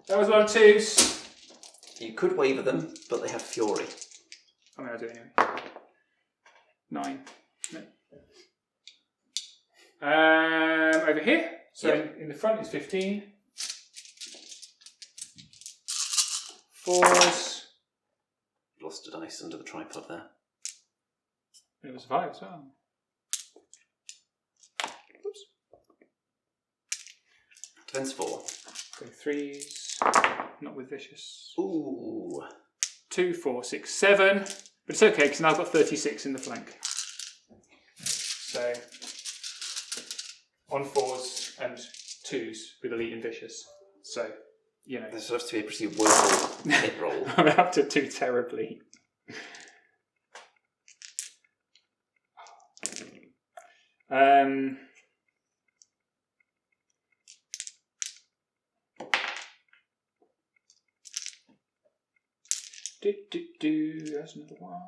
That was a lot of 2s. You could waver them, but they have fury. I mean, I'll do it anyway. 9. No. Over here. So Yep. in the front is 15. 4s. Lost a dice under the tripod there. It was 5 as well. Oops. Defense 4. So 3s. Not with vicious. Ooh. 2, 4, 6, 7. But it's okay because now I've got 36 in the flank. So on 4s and 2s with elite and vicious. So, you know. This has to be a pretty woeful hit roll. I'm about to do terribly. There's another one.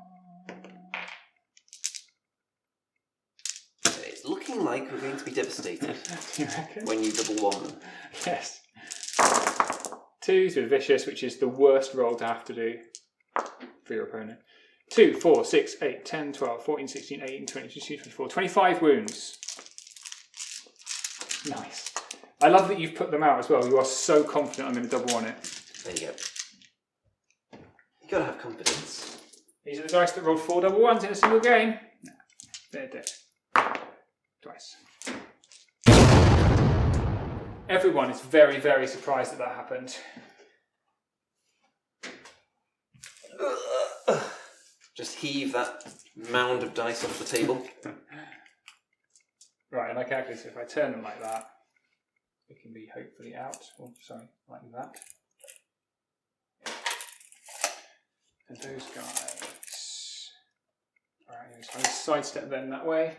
It's looking like we're going to be devastated Do you reckon? when you double 1 them. Yes. 2s with vicious, which is the worst roll to have to do for your opponent. 2, 4, 6, 8, 10, 12, 14, 16, 18, 20, 22, 24, 25 wounds. Nice. I love that you've put them out as well. You are so confident I'm going to double on it. There you go. You gotta have confidence. These are the dice that rolled 4 double ones in a single game. No, they're dead. Twice. Everyone is very, very surprised that happened. Just heave that mound of dice off the table. Right, and I calculate if I turn them like that, it can be hopefully out. Oh, sorry, like that. And those guys. Alright, anyway, so I sidestep them that way.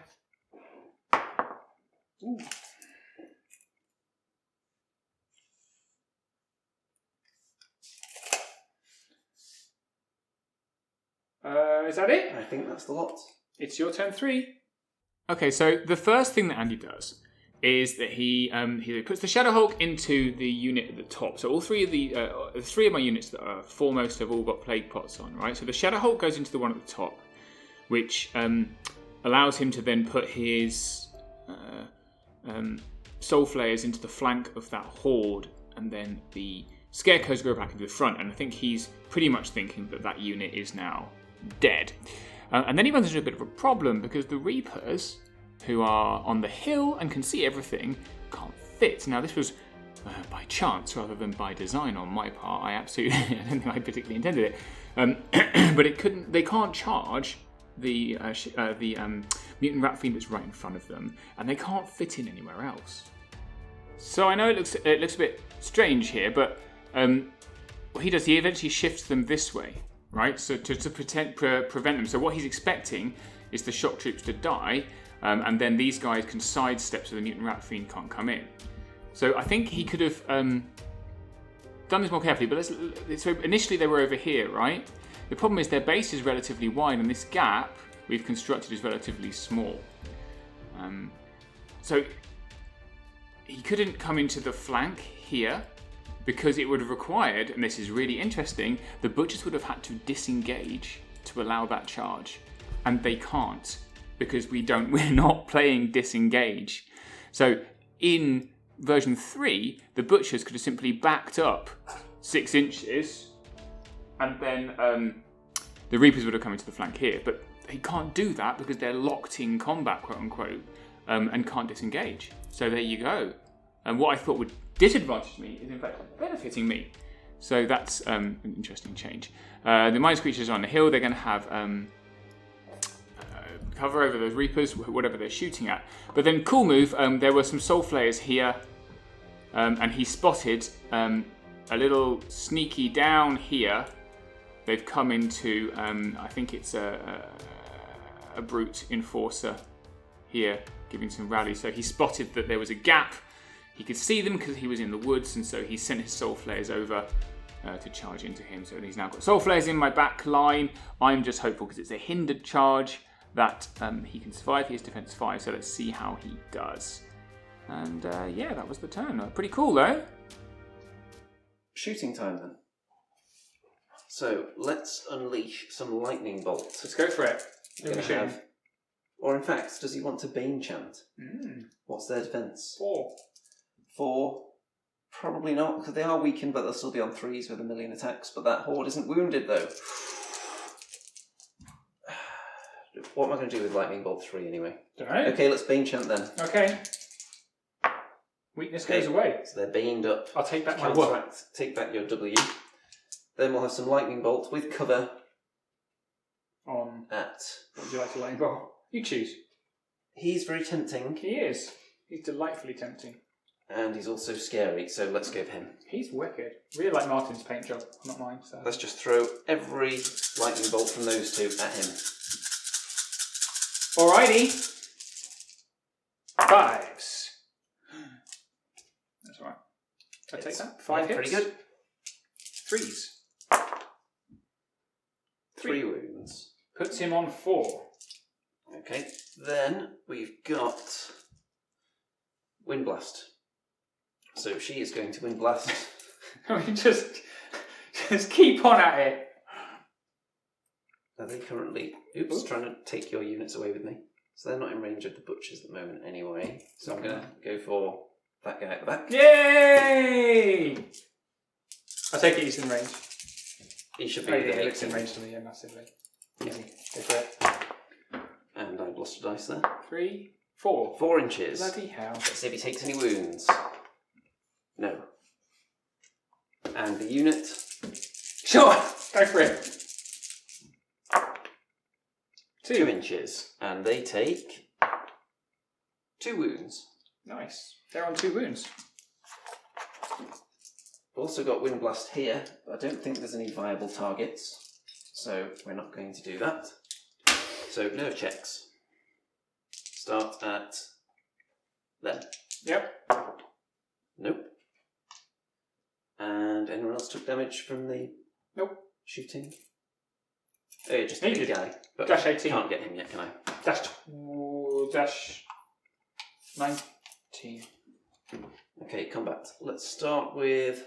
Ooh. Is that it? I think that's the lot. It's your turn 3. Okay, so the first thing that Andy does is that he puts the Shadow Hulk into the unit at the top. So all three of my units that are foremost have all got plague pots on, right? So the Shadow Hulk goes into the one at the top, which allows him to then put his Soul Flayers into the flank of that horde, and then the Scarecrows go back into the front. And I think he's pretty much thinking that that unit is now dead. And then he runs into a bit of a problem because the Reapers, who are on the hill and can see everything, can't fit. Now, this was by chance rather than by design on my part. I don't think I particularly intended it. But they can't charge the mutant rat fiend that's right in front of them, and they can't fit in anywhere else. So I know it looks a bit strange here, but what he does, he eventually shifts them this way, right? So to prevent them. So what he's expecting is the shock troops to die, and then these guys can sidestep so the mutant rat fiend can't come in. So I think he could have done this more carefully. But so initially they were over here, right? The problem is their base is relatively wide, and this gap we've constructed is relatively small. So he couldn't come into the flank here because it would have required, and this is really interesting, the Butchers would have had to disengage to allow that charge, and they can't because we're not playing disengage. So in version 3, the Butchers could have simply backed up 6 inches, and then the Reapers would have come into the flank here, but they can't do that because they're locked in combat, quote unquote, and can't disengage. So there you go. And what I thought would disadvantage me is in fact benefiting me. So that's an interesting change. The minus creatures are on the hill. They're going to have cover over those Reapers, whatever they're shooting at. But then, cool move, there were some Soul Flayers here, and he spotted a little sneaky down here. They've come into, I think it's a brute enforcer here, giving some rally. So he spotted that there was a gap. He could see them because he was in the woods, and so he sent his Soul Flayers over to charge into him. So he's now got Soul Flayers in my back line. I'm just hopeful because it's a hindered charge that he can survive. He has defense 5, so let's see how he does. And yeah, that was the turn. Pretty cool though. Shooting time then. So let's unleash some lightning bolts. Let's go for it. Or in fact, does he want to Bane chant? What's their defense? 4. 4. Probably not, because they are weakened, but they'll still be on 3s with 1,000,000 attacks. But that horde isn't wounded though. What am I going to do with Lightning Bolt 3 anyway? Don't know. Okay, let's Bane chant then. Okay. Weakness goes away. So they're baned up. I'll take back my what? Take back your W. Then we'll have some Lightning Bolt with cover. On. At. What would you like to Lightning Bolt? You choose. He's very tempting. He is. He's delightfully tempting. And he's also scary, so let's give him. He's wicked. Really like Martin's paint job, not mine. So. Let's just throw every Lightning Bolt from those two at him. Alrighty. 5s. That's alright. I take that. 5 hits. Pretty good. 3s. 3 wounds. Puts him on 4. Okay. Then we've got Wind Blast. So she is going to Wind Blast. I mean, just keep on at it. Are they currently... Oops, trying to take your units away with me. So they're not in range of the Butchers at the moment anyway. So I'm going to go for that guy at the back. Yay! I take it he's in range. He should be. Oh, yeah, he looks in range to me, yeah, massively. Easy. Go for it. And I've lost a dice there. 3, 4. 4 inches. Bloody hell. Let's see if he takes any wounds. No. And the unit. Sure! Go for it. 2 inches. And they take 2 wounds. Nice. They're on 2 wounds. Also got Wind Blast here, but I don't think there's any viable targets. So we're not going to do that. So nerve checks. Start at them. Yep. Nope. And anyone else took damage from the Nope. shooting? Oh, you're just a big guy. But Dash I 18. can't get him yet, can I? Dash 19. Okay, combat. Let's start with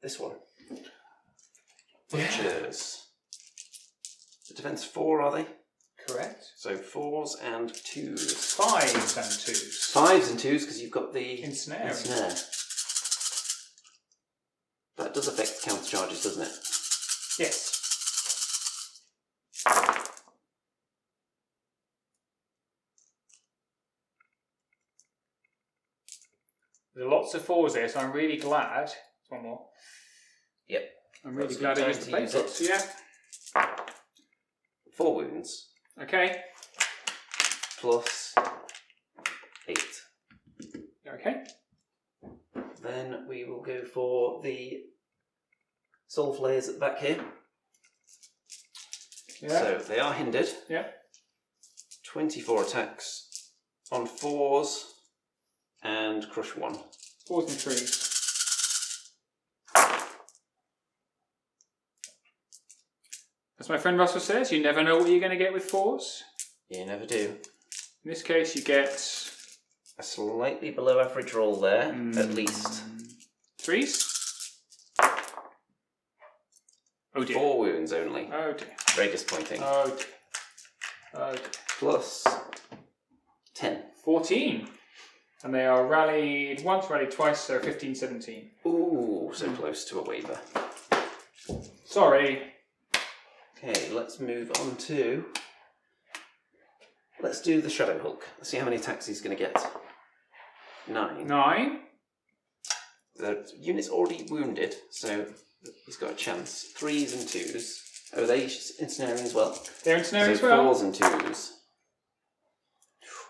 this one. Butchers. The defense 4, are they? Correct. So 4s and 2s. 5s and 2s. 5s and 2s because you've got the Ensnaring. ensnare. That does affect counter charges, doesn't it? Yes. There's lots of 4s there, so I'm really glad. One more. Yep. I'm really That's glad I good used the time plate to use box. Yeah. 4 wounds Okay. plus 8. Okay. Then we will go for the soul flares at the back here. Yeah. So they are hindered. Yeah. 24 attacks on 4s and crush 1. 4s and 3s. As my friend Russell says, you never know what you're going to get with 4s. You never do. In this case, you get A slightly below average roll there, at least. 3s. Oh dear. 4 wounds only. Oh dear. Very disappointing. Oh dear. Oh dear. Plus 10. 14. And they are rallied once, rallied twice, so 15, 17. Ooh, so close to a waiver. Sorry. Okay, let's move on to... Let's do the Shadow Hulk. Let's see how many attacks he's going to get. 9. 9. The unit's already wounded, so he's got a chance. 3s and 2s. Oh, are they ensnaring as well? They're ensnaring as So well. 4s and 2s.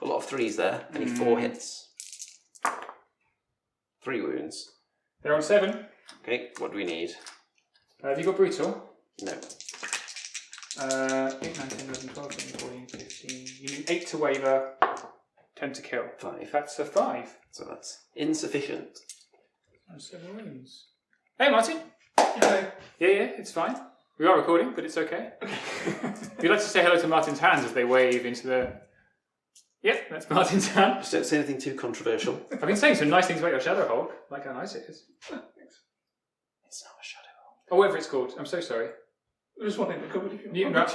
A lot of 3s there. Only 4 hits. 3 wounds. They're on 7. Okay, what do we need? Have you got brutal? No. 8, 9, 10, 11, 12, 13, 14, 15. You need 8 to waver, 10 to kill. 5. That's a 5. So that's insufficient. And 7 wounds. Hey, Martin. Hello. Yeah, it's fine. We are recording, but it's okay. We'd like to say hello to Martin's hands as they wave into the... Yep, that's Martin's hand. Just don't say anything too controversial. I've been saying some nice things about your Shadow Hulk, like how nice it is. Thanks. It's not a Shadow Hulk. Or whatever it's called. I'm so sorry. I just wanted to cover it. Mutant Rat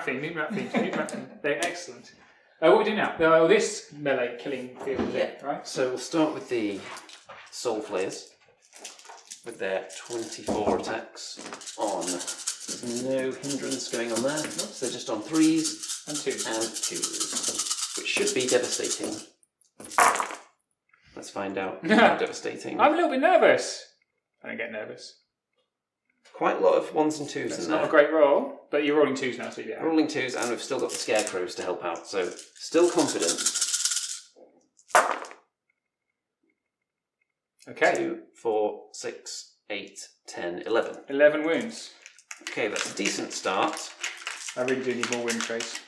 Fiend. They're excellent. What we do now? This melee killing field, Yeah. right? So we'll start with the Soul Flares. With their 24 attacks on... There's no hindrance going on there. So they're just on 3s And 2s. and 2s. Which should be devastating. Let's find out how devastating. I'm a little bit nervous. I don't get nervous. Quite a lot of 1s and 2s It's in not there. a great roll, but you're rolling 2s now, so yeah. Rolling 2s, and we've still got the Scarecrows to help out, so still confident. Okay. 2, 4, 6, 8, 10, 11. 11 wounds. Okay, that's a decent start. I really do need more wound trace.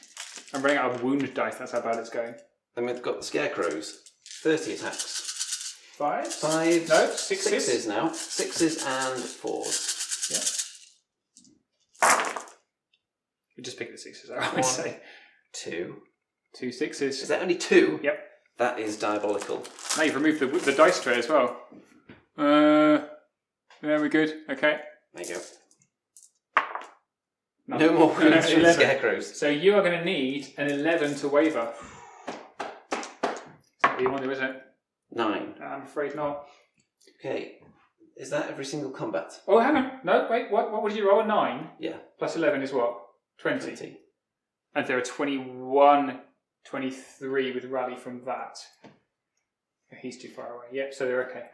I'm running out of wound dice, that's how bad it's going. Then we've got the Scarecrows. 30 attacks. 5? 5s. No, 6s. 6s now. 6s and 4s. Yeah. You just pick the 6s, I would 1, say. 2. 2 Is 6s. that only 2? Yep. That is diabolical. Now you've removed the dice tray as well. Yeah, we're good. Okay. There you go. No, No more wounds from the 11. Scarecrows. So you are going to need an 11 to waver. What you want to do, isn't it? 9. I'm afraid not. Okay. Is that every single combat? Oh, hang on. No, wait. What did you roll? A 9? Yeah. Plus 11 is what? 20. 20. And there are 21, 23 with rally from that. He's too far away. Yep, so they're okay.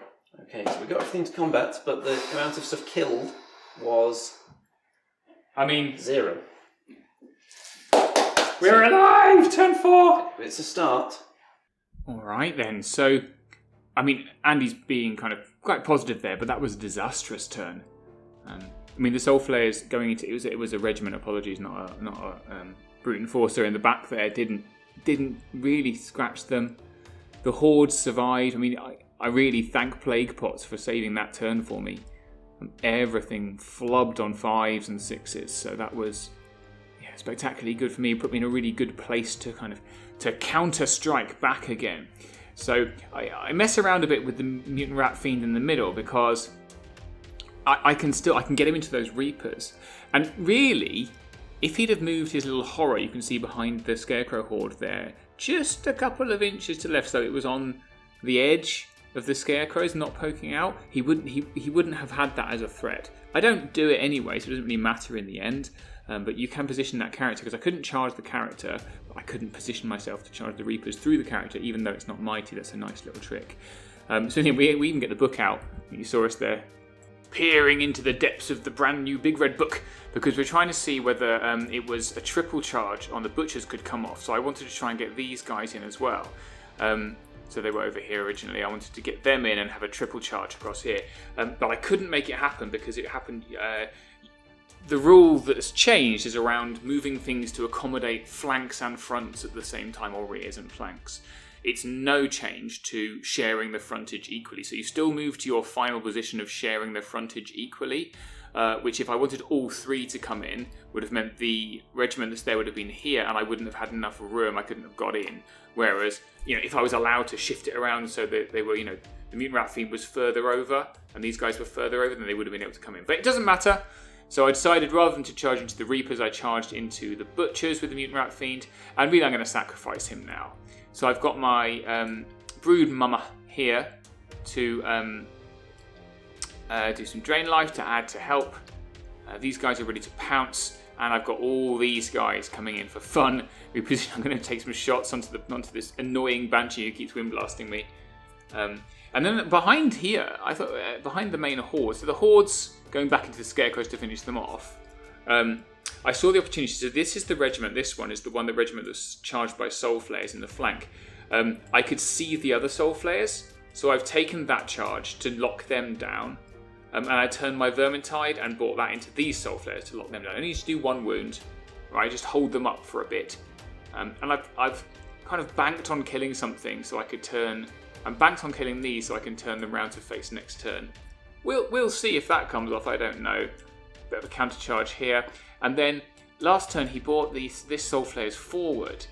Okay, so we got everything to combat, but the amount of stuff killed was I mean, 0. we're alive! Turn 4! It's a start. Alright then, so, I mean, Andy's being kind of quite positive there, but that was a disastrous turn. I mean, the Soul Flayers going into it was a regiment. Apologies, not a brute enforcer in the back there. Didn't really scratch them. The hordes survived. I mean, I really thank Plague Pots for saving that turn for me. Everything flubbed on 5s and 6s, so that was spectacularly good for me. Put me in a really good place to to counter strike back again. So I mess around a bit with the Mutant Rat Fiend in the middle because I can get him into those Reapers. And really, if he'd have moved his little horror, you can see behind the Scarecrow Horde there, just a couple of inches to the left, so it was on the edge of the Scarecrows, not poking out, he wouldn't have had that as a threat. I don't do it anyway, so it doesn't really matter in the end. But you can position that character, because I couldn't charge the character, but I couldn't position myself to charge the Reapers through the character, even though it's not mighty. That's a nice little trick. So anyway, we even get the book out. You saw us there peering into the depths of the brand new Big Red Book, because we're trying to see whether it was a triple charge on the Butchers could come off. So I wanted to try and get these guys in as well. So they were over here originally. I wanted to get them in and have a triple charge across here. But I couldn't make it happen because it happened... the rule that's changed is around moving things to accommodate flanks and fronts at the same time, or rears and flanks. It's no change to sharing the frontage equally. So you still move to your final position of sharing the frontage equally, which if I wanted all 3 to come in, would have meant the regiment that's there would have been here, and I wouldn't have had enough room, I couldn't have got in. Whereas, if I was allowed to shift it around so that they were, the Mutant Rat Fiend was further over, and these guys were further over, then they would have been able to come in. But it doesn't matter. So I decided rather than to charge into the Reapers, I charged into the Butchers with the Mutant Rat Fiend, and really I'm going to sacrifice him now. So I've got my Brood Mama here to do some Drain Life to add to help. These guys are ready to pounce, and I've got all these guys coming in for fun. I'm going to take some shots onto this annoying Banshee who keeps windblasting me. And then behind here, I thought behind the main horde, so the hordes going back into the Scarecrows to finish them off. I saw the opportunity. So this is the regiment. This one is the regiment that's charged by Soul Flayers in the flank. I could see the other Soul Flayers, so I've taken that charge to lock them down. And I turned my Vermintide and brought that into these Soul Flayers to lock them down. I need to do 1 wound, right? Just hold them up for a bit. And I've kind of banked on killing something so I could turn... I'm banked on killing these so I can turn them round to face next turn. We'll see if that comes off, I don't know. Bit of a counter charge here. And then last turn he brought this Soul Flayers forward,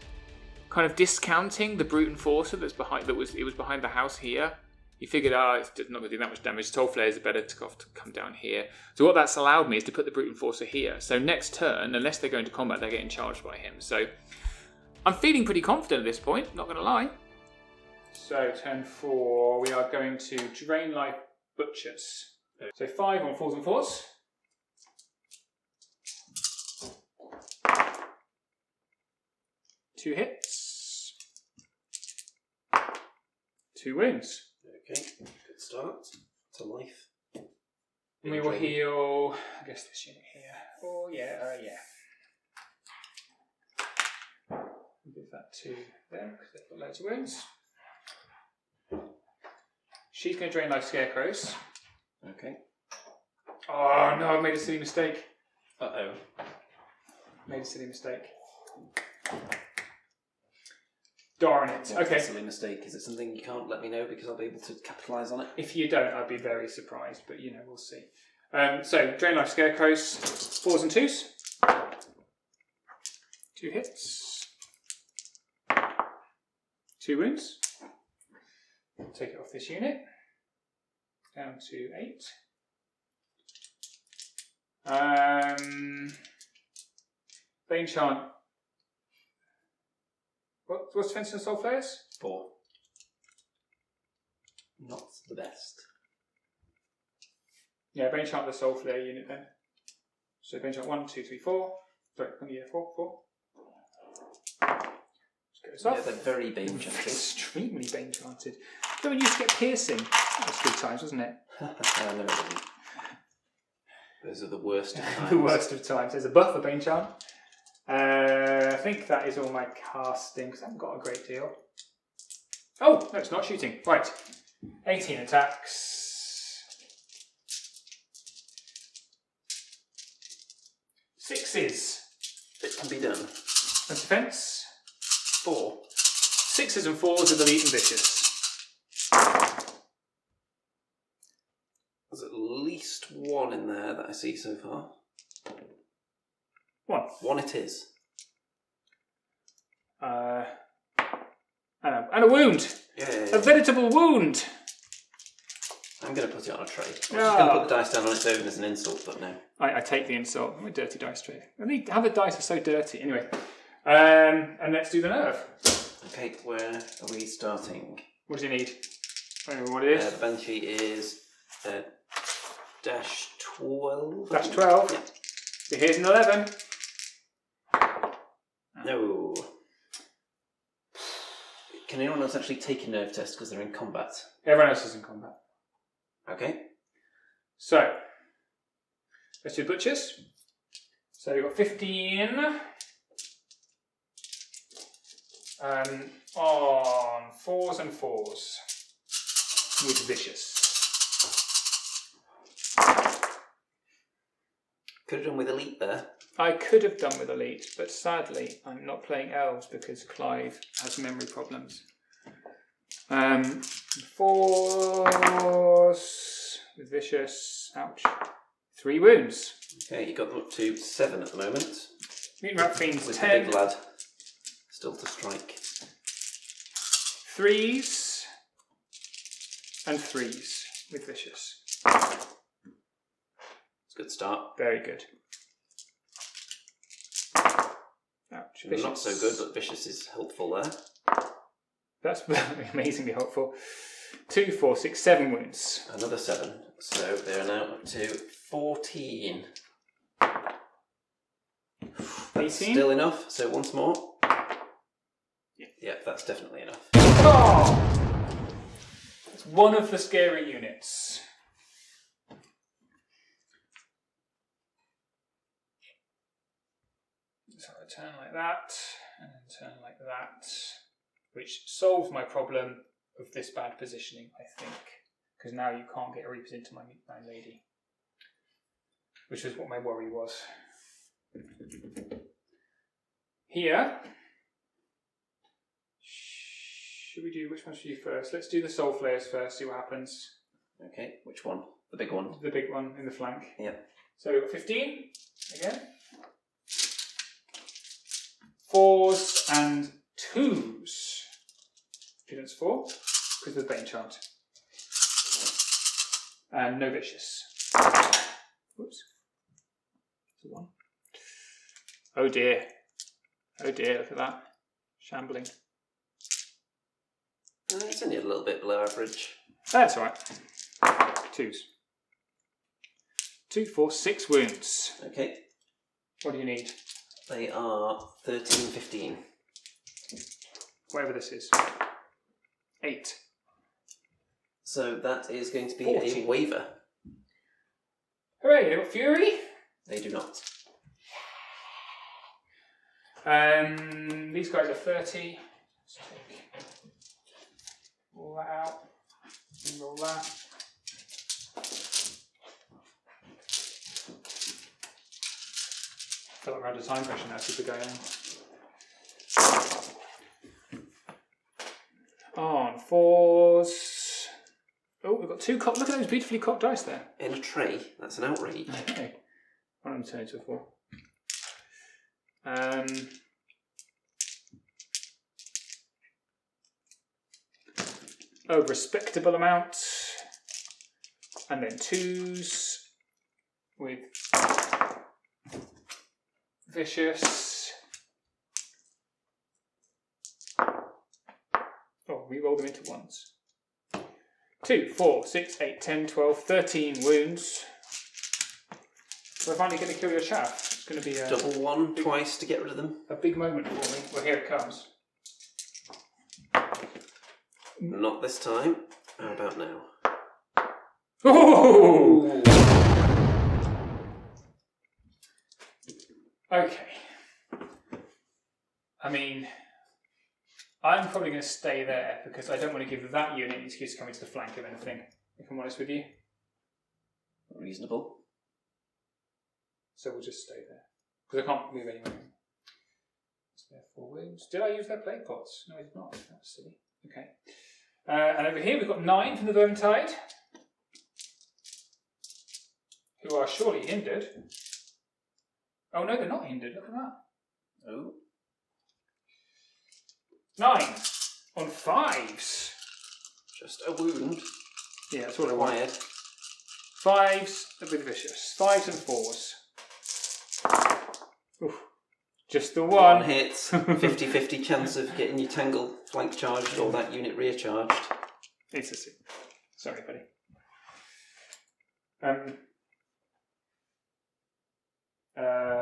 kind of discounting the Brute Enforcer that's behind. It was behind the house here. He figured, it's not going to do that much damage. Soul Flayers are better to come down here. So what that's allowed me is to put the Brute Enforcer here. So next turn, unless they go into combat, they're getting charged by him. So I'm feeling pretty confident at this point, not going to lie. So turn 4, we are going to Drain Life Butchers. So 5 on 4s and 4s. Two hits. 2 wounds. Okay, good start to life. And we will heal, I guess this unit here. Oh yeah, We'll give that to them because they've got loads of wounds. She's going to Drain Life Scarecrows. Okay. Oh no, I've made a silly mistake. Uh-oh. Made a silly mistake. Darn it. What's Okay. a silly mistake? Is it something you can't let me know because I'll be able to capitalise on it? If you don't, I'd be very surprised, but we'll see. So, Drain Life Scarecrows, 4s and 2s. 2 hits. 2 wounds. Take it off this unit. Down to 8. Bane Chant. What's defense and Soul Flayers? 4. Not the best. Yeah, Bane Chant the Soul Flare unit then. So Bane Chant 1, 2, 3, 4. Sorry, 4. Let's get this off. Yeah, they're very Bane Chanted. Extremely Bane Chanted. So when you used to get piercing, that was good times, wasn't it? No, it wasn't. Those are the worst of times. The worst of times. There's a buff for Bane Chant. I think that is all my casting, because I haven't got a great deal. Oh, no, it's not shooting. Right. 18 attacks. 6s. It can be done. And defense. 4. 6s and 4s with Elite and Vicious. That's at least least one in there that I see so far. One. One it is. And a wound. Yay. A veritable wound. I'm going to put it on a tray. I was Ah. going to put the dice down on its own as an insult, but no. I take the insult. I'm a dirty dice tray. How the dice are so dirty. Anyway. And let's do the nerve. Okay, where are we starting? What does he need? I don't know what it is. The Banshee is dash 12. Dash 12. Yeah. So here's an 11. No. Can anyone else actually take a nerve test because they're in combat? Everyone else is in combat. Okay. So, let's do butchers. So we've got 15. On 4s and 4s. With vicious. Could have done with elite there. I could have done with elite, but sadly I'm not playing elves because Clive has memory problems. 4s with vicious. Ouch. 3 wounds. Okay, you got them up to 7 at the moment. Mutant Rat Fiend's With 10. the big lad still to strike. 3s and 3s with vicious. It's a good start. Very good. Ouch. Not so good, but vicious is helpful there. That's amazingly helpful. 2, 4, 6, 7 wounds. Another 7. So they're now up to 14. 18. Still enough, so once more. Yeah, that's definitely enough. Oh! It's one of the scary units. So I turn like that, and then turn like that, which solves my problem of this bad positioning, I think. Because now you can't get Reapers into my lady. Which is what my worry was. Here. Should we do, which one should we do first? Let's do the Soul Flayers first, see what happens. Okay, which one? The big one? The big one in the flank. Yep. So we've got 15, again. 4s and 2s. Students 4, because of the Bane chant. And no vicious. Whoops. It's a 1. Oh dear. Oh dear, look at that. Shambling. It's only a little bit below average. That's alright. 2s. 2, 4, 6 wounds. Okay. What do you need? They are 13, 15. Whatever this is. 8. So that is going to be 14. a waiver. Hooray, they've got Fury. They do not. These guys are 30. Let's take all that out. And roll that. I feel like we're under time pressure now to keep it going on. On 4s. Oh, we've got 2 cocked. Look at those beautifully cocked dice there. In a tray? That's an outrage. Okay. One of them turned into a 4. A respectable amount. And then 2s with vicious. Oh, we roll them into 1s. 2, 4, 6, 8, 10, 12, 13 wounds. We're finally going to kill your chaff. It's going to be a Double 1 twice to get rid of them. a big moment for me. Well, here it comes. Not this time. How about now? Oh! Okay. I mean, I'm probably going to stay there because I don't want to give that unit an excuse to come into the flank of anything, if I'm honest with you. Reasonable. So we'll just stay there. Because I can't move anywhere. It's there 4 wounds. Did I use their plague pots? No, I did not. That's silly. Okay. And over here we've got 9 from the Vermintide. who are surely hindered. Oh no, they're not hindered. Look at that. Oh. 9 on 5s. Just a wound. Yeah, that's what I wanted. Wired. 5s, a bit vicious. 5s and 4s. Oof. Just the one. One hit. 50-50 chance of getting your tangle flank charged or that unit rear charged. It's a 6. Sorry, buddy.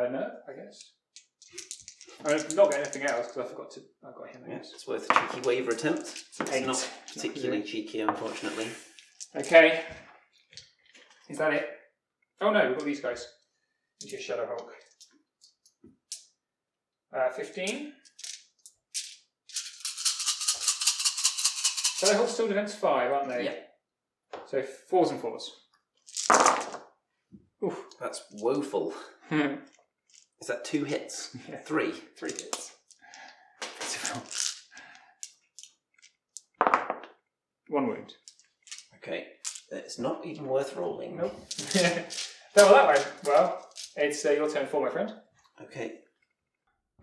No, I guess. I'm not got anything else because I forgot to. I got him. I Yeah, guess. it's worth a cheeky waiver attempt. It's 8. not particularly cheeky, unfortunately. Okay. Is that it? Oh no, we've got these guys. Into your Shadow Hulk. 15. Shadow Hulk's still defense 5, aren't they? Yeah. So 4s and 4s. Oof. That's woeful. Is that 2 hits? Yeah. 3? 3 hits. 1 wound. Okay. It's not even worth rolling. Nope. Well, that went well. It's your turn 4, my friend. Okay.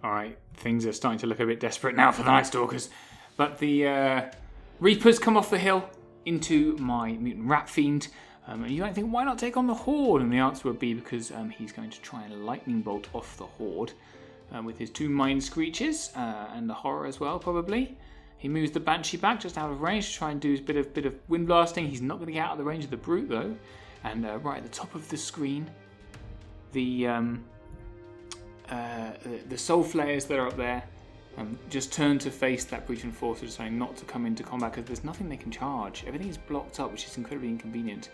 Alright, things are starting to look a bit desperate now for the Nightstalkers. But the Reapers come off the hill into my mutant rat fiend. And you might think, why not take on the Horde? And the answer would be because he's going to try and lightning bolt off the Horde with his 2 mind screeches and the horror as well, probably. He moves the Banshee back just out of range to try and do his bit of wind blasting. He's not going to get out of the range of the Brute though. And right at the top of the screen, the Soul Flayers that are up there just turn to face that Breach Enforcer, saying not to come into combat because there's nothing they can charge. Everything is blocked up, which is incredibly inconvenient.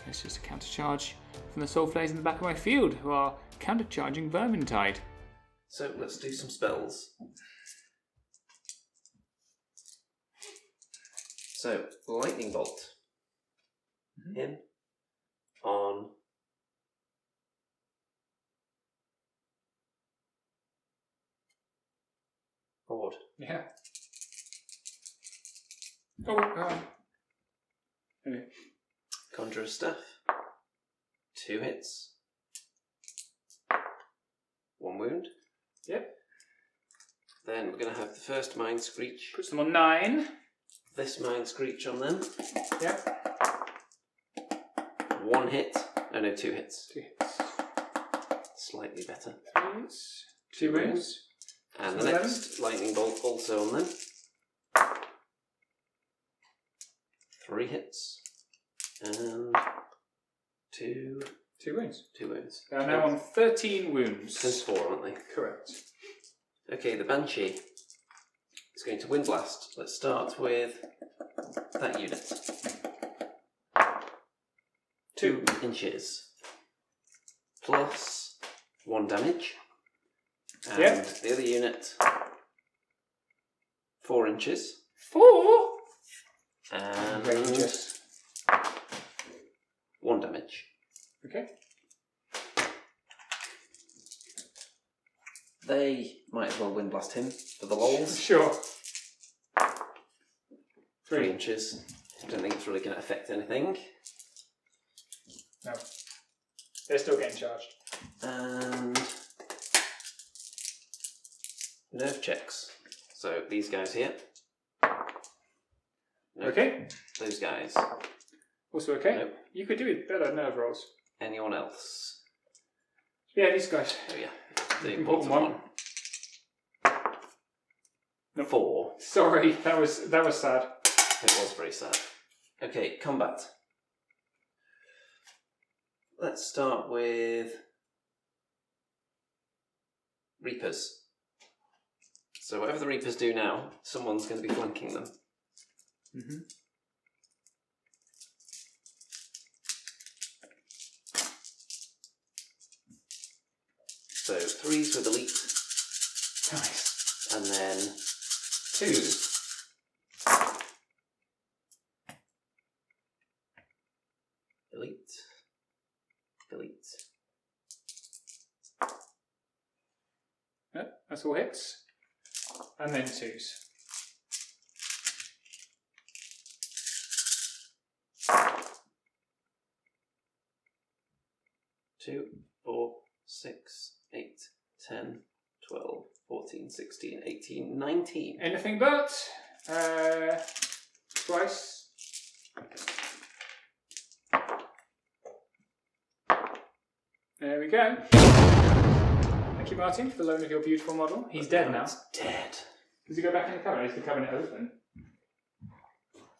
It's just a counter charge from the Soul Flayers in the back of my field, who are countercharging Vermintide. So let's do some spells. So, Lightning Bolt. In. On. Horde. Yeah. Oh, anyway. Conjurer's Staff. 2 hits. 1 wound. Yep. Then we're going to have the first Mind Screech. Puts them on 9. This Mind Screech on them. Yep. 1 hit. Oh no, 2 hits. 2 hits. Slightly better. 3 hits. 2 wounds. And So the next Lightning Bolt also on them. 3 hits. And 2 wounds. 2 wounds. They are now on 13 wounds. Since 4, aren't they? Correct. Okay, the Banshee is going to Wind Blast. Let's start with that unit. 2 inches. Plus 1 damage. And the other unit, 4 inches. 4? And Ranges. 1 damage. Okay. They might as well Wind Blast him for the lols. Sure. 3 inches. I don't think it's really going to affect anything. No. They're still getting charged. And nerve checks. So these guys here. Nope. Okay. Those guys. Also okay. Nope. You could do with better nerve rolls. Anyone else? Yeah, these guys. Oh yeah. The Important important one. Nope. 4. Sorry, that was sad. It was very sad. Okay, combat. Let's start with Reapers. So whatever the Reapers do now, someone's going to be flanking them. Mm-hmm. So 3s with elite, Nice. and then 2s. Elite. Elite. Yep, that's all hits. And then 2s. 2, 4, 6, 8, 10, 12, 14, 16, 18, 19. Anything but. Twice. There we go. Thank you, Martin, for the loan of your beautiful model. He's dead now. He's dead. Does he go back in the cabinet? Is the cabinet open?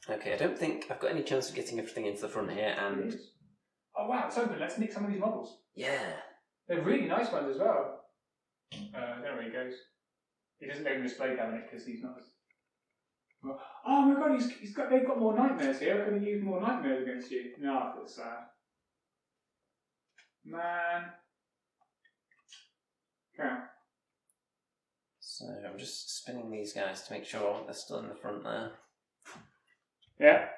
Okay, I don't think I've got any chance of getting everything into the front here, and... Oh wow, it's open. Let's nick some of these models. Yeah. They're really nice ones as well. I don't know where he goes. He doesn't go in the display cabinet because he's not as... Well, oh my god, they've got more nightmares here. I'm going to use more nightmares against you. No, I feel sad. Man. Okay. So I'm just spinning these guys to make sure they're still in the front there. Yeah.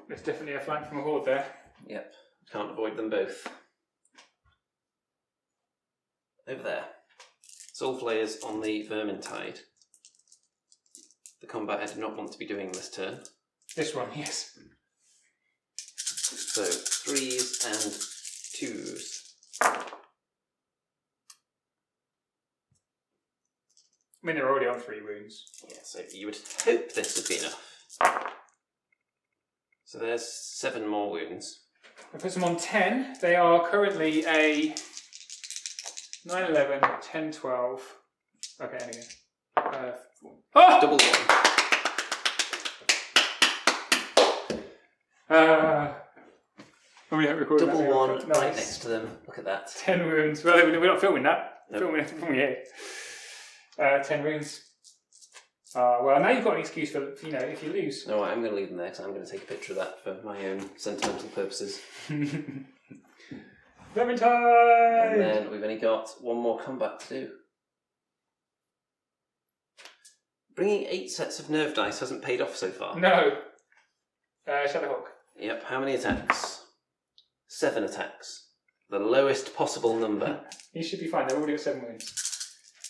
There's definitely a flank from a horde there. Yep. Can't avoid them both. Over there. Soul Flayers on the Vermintide. The combat I did not want to be doing this turn. This one, yes. So 3s and 2s. I mean, they're already on 3 wounds. Yeah, so you would hope this would be enough. So there's 7 more wounds. I put them on 10. They are currently a 9, 11, 10, 12. Okay, anyway. Oh! Double 1. We don't record Double that 1 nice. right next to them. Look at that. 10 wounds. Well, we're not filming that. Nope. Filming it. 10 wounds. Well, now you've got an excuse for, if you lose. No, I'm going to leave them there because I'm going to take a picture of that for my own sentimental purposes. Vermintide! And then we've only got 1 more combat to do. Bringing 8 sets of nerve dice hasn't paid off so far. No. Shadowhawk. Yep, how many attacks? 7 attacks. The lowest possible number. You should be fine, they've already got 7 wounds.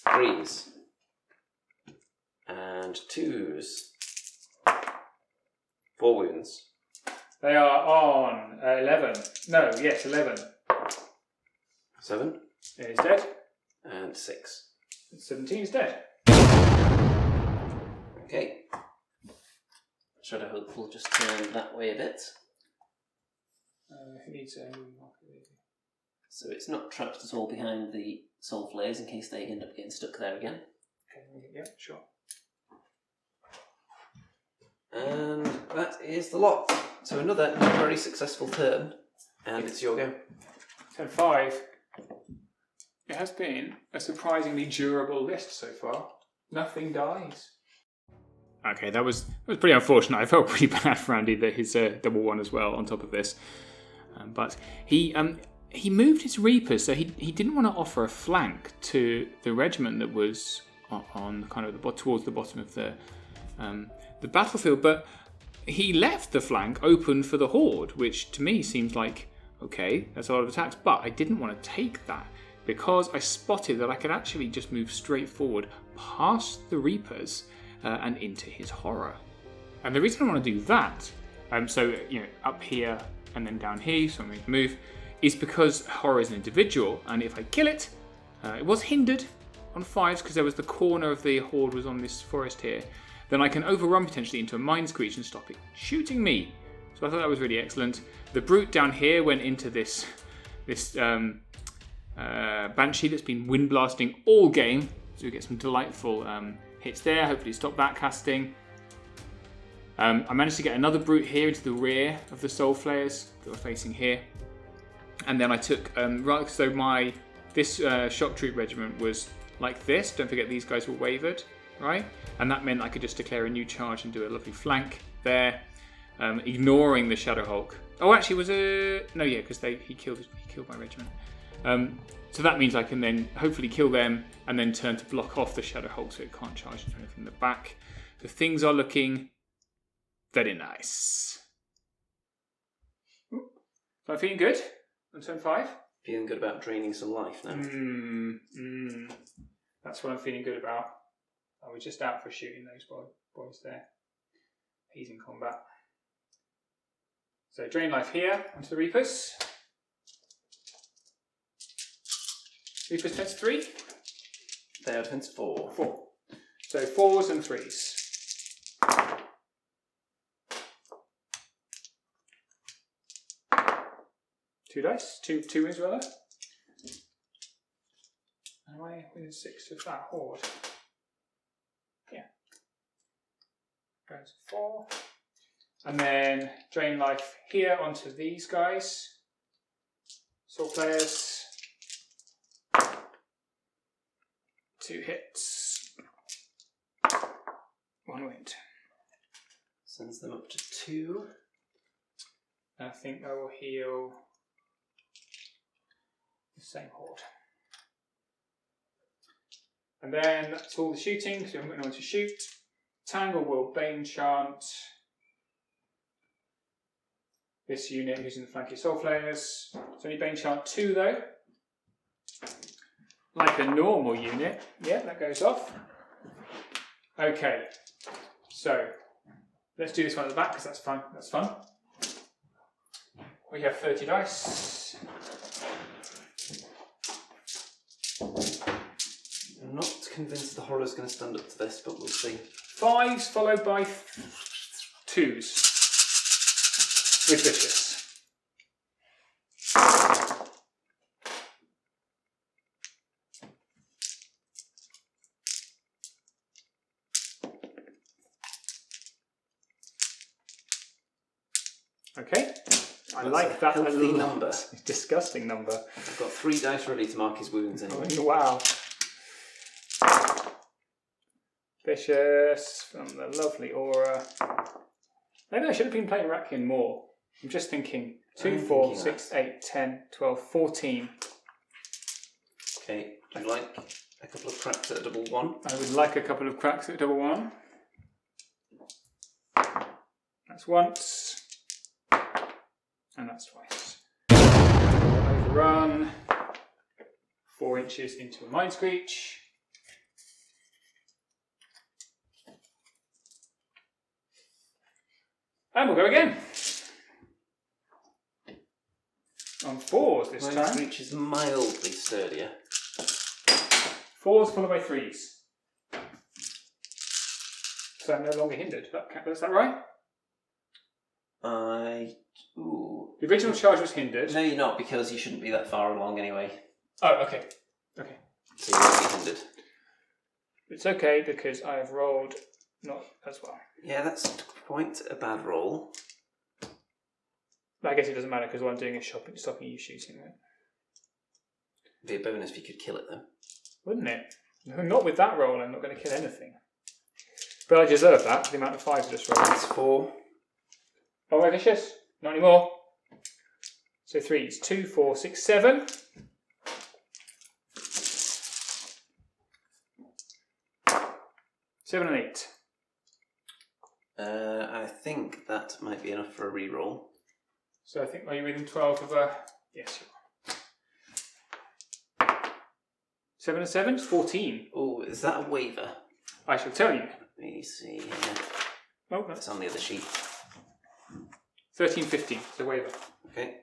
3s. And 2s. 4 wounds. They are on 11. No, yes, 11. 7. It is dead. And 6. 17 is dead. Okay. Shadow Hope will just turn that way a bit. Who needs a... So it's not trapped at all behind the Soul Flayers in case they end up getting stuck there again. Okay, yeah, sure. And that is the lot. So another not very successful turn, and it's your go. Turn 5. It has been a surprisingly durable list so far. Nothing dies. Okay, that was pretty unfortunate. I felt pretty bad for Andy that his double 1 as well on top of this. But he moved his Reapers, so he didn't want to offer a flank to the regiment that was on kind of towards the bottom of the battlefield, but he left the flank open for the horde, which to me seems like, okay, that's a lot of attacks, but I didn't want to take that because I spotted that I could actually just move straight forward past the Reapers and into his horror. And the reason I want to do that, up here and then down here, so I'm going to move, is because horror is an individual, and if I kill it, it was hindered on 5s because there was the corner of the horde was on this forest here, then I can overrun potentially into a mind screech and stop it shooting me. So I thought that was really excellent. The brute down here went into this banshee that's been wind blasting all game, so we get some delightful hits there. Hopefully stop that casting. I managed to get another brute here into the rear of the Soul Flayers that were facing here, and then I took this shock troop regiment was like this. Don't forget these guys were wavered, right? And that meant I could just declare a new charge and do a lovely flank there, ignoring the Shadow Hulk. Oh, actually, because he killed my regiment. So that means I can then hopefully kill them and then turn to block off the Shadow Hulk so it can't charge into anything in the back. So things are looking very nice. So I'm feeling good on turn 5. Feeling good about draining some life now. That's what I'm feeling good about. I was just out for shooting those boys there. He's in combat. So drain life here onto the Reapers. Who's defense 3? They are defense 4. 4. So 4s and 3s. Two dice. Two wins rather. Am I within 6 of that horde? Yeah. Goes 4. And then drain life here onto these guys. Sword players. 2 hits. 1 wind. Sends them up to 2. I think I will heal the same horde. And then that's all the shooting, because we haven't got no one to shoot. Tangle will Bane chant this unit using the flanky soul flayers. It's only Bane chant 2 though. Like a normal unit. Yeah, that goes off. Okay, so let's do this one at the back because that's fun. That's fun. We have 30 dice. I'm not convinced the horror's going to stand up to this, but we'll see. 5s followed by 2s with vicious. Okay, I like that healthy a lot. number. Disgusting number. I've got 3 dice ready to mark his wounds anyway. Oh, wow. Vicious from the lovely aura. Maybe I should have been playing Ratkin more. I'm just thinking 2, 4, 6, 8, 10, 12, 14. Okay, do you like a couple of cracks at a double 1? I would like a couple of cracks at double 1. That's once. And that's twice. Overrun. 4 inches into a mind screech. And we'll go again. On 4s this Mind time. Screech is mildly sturdier. 4s followed by 3s. So I'm no longer hindered. Is that right? Ooh. The original charge was hindered. No, you're not, because you shouldn't be that far along anyway. Oh, okay. Okay. So you won't be hindered. It's okay because I have rolled not as well. Yeah, that's quite a bad roll. But I guess it doesn't matter because what I'm doing is stopping you shooting, right? It'd be a bonus if you could kill it, though. Wouldn't it? No, not with that roll, I'm not going to kill anything. But I deserve that for the amount of 5s I just rolled. That's 4. Oh, my vicious? Not anymore. So 3s. 2, 4, 6, 7. Seven and 8. I think that might be enough for a reroll. So I think, are you within 12 of a... Yes, you are. 7 and 7 is 14. Oh, is that a waiver? I shall tell you. Let me see here. Oh, That's that's on the other sheet. 13, 15. It's a waiver. Okay.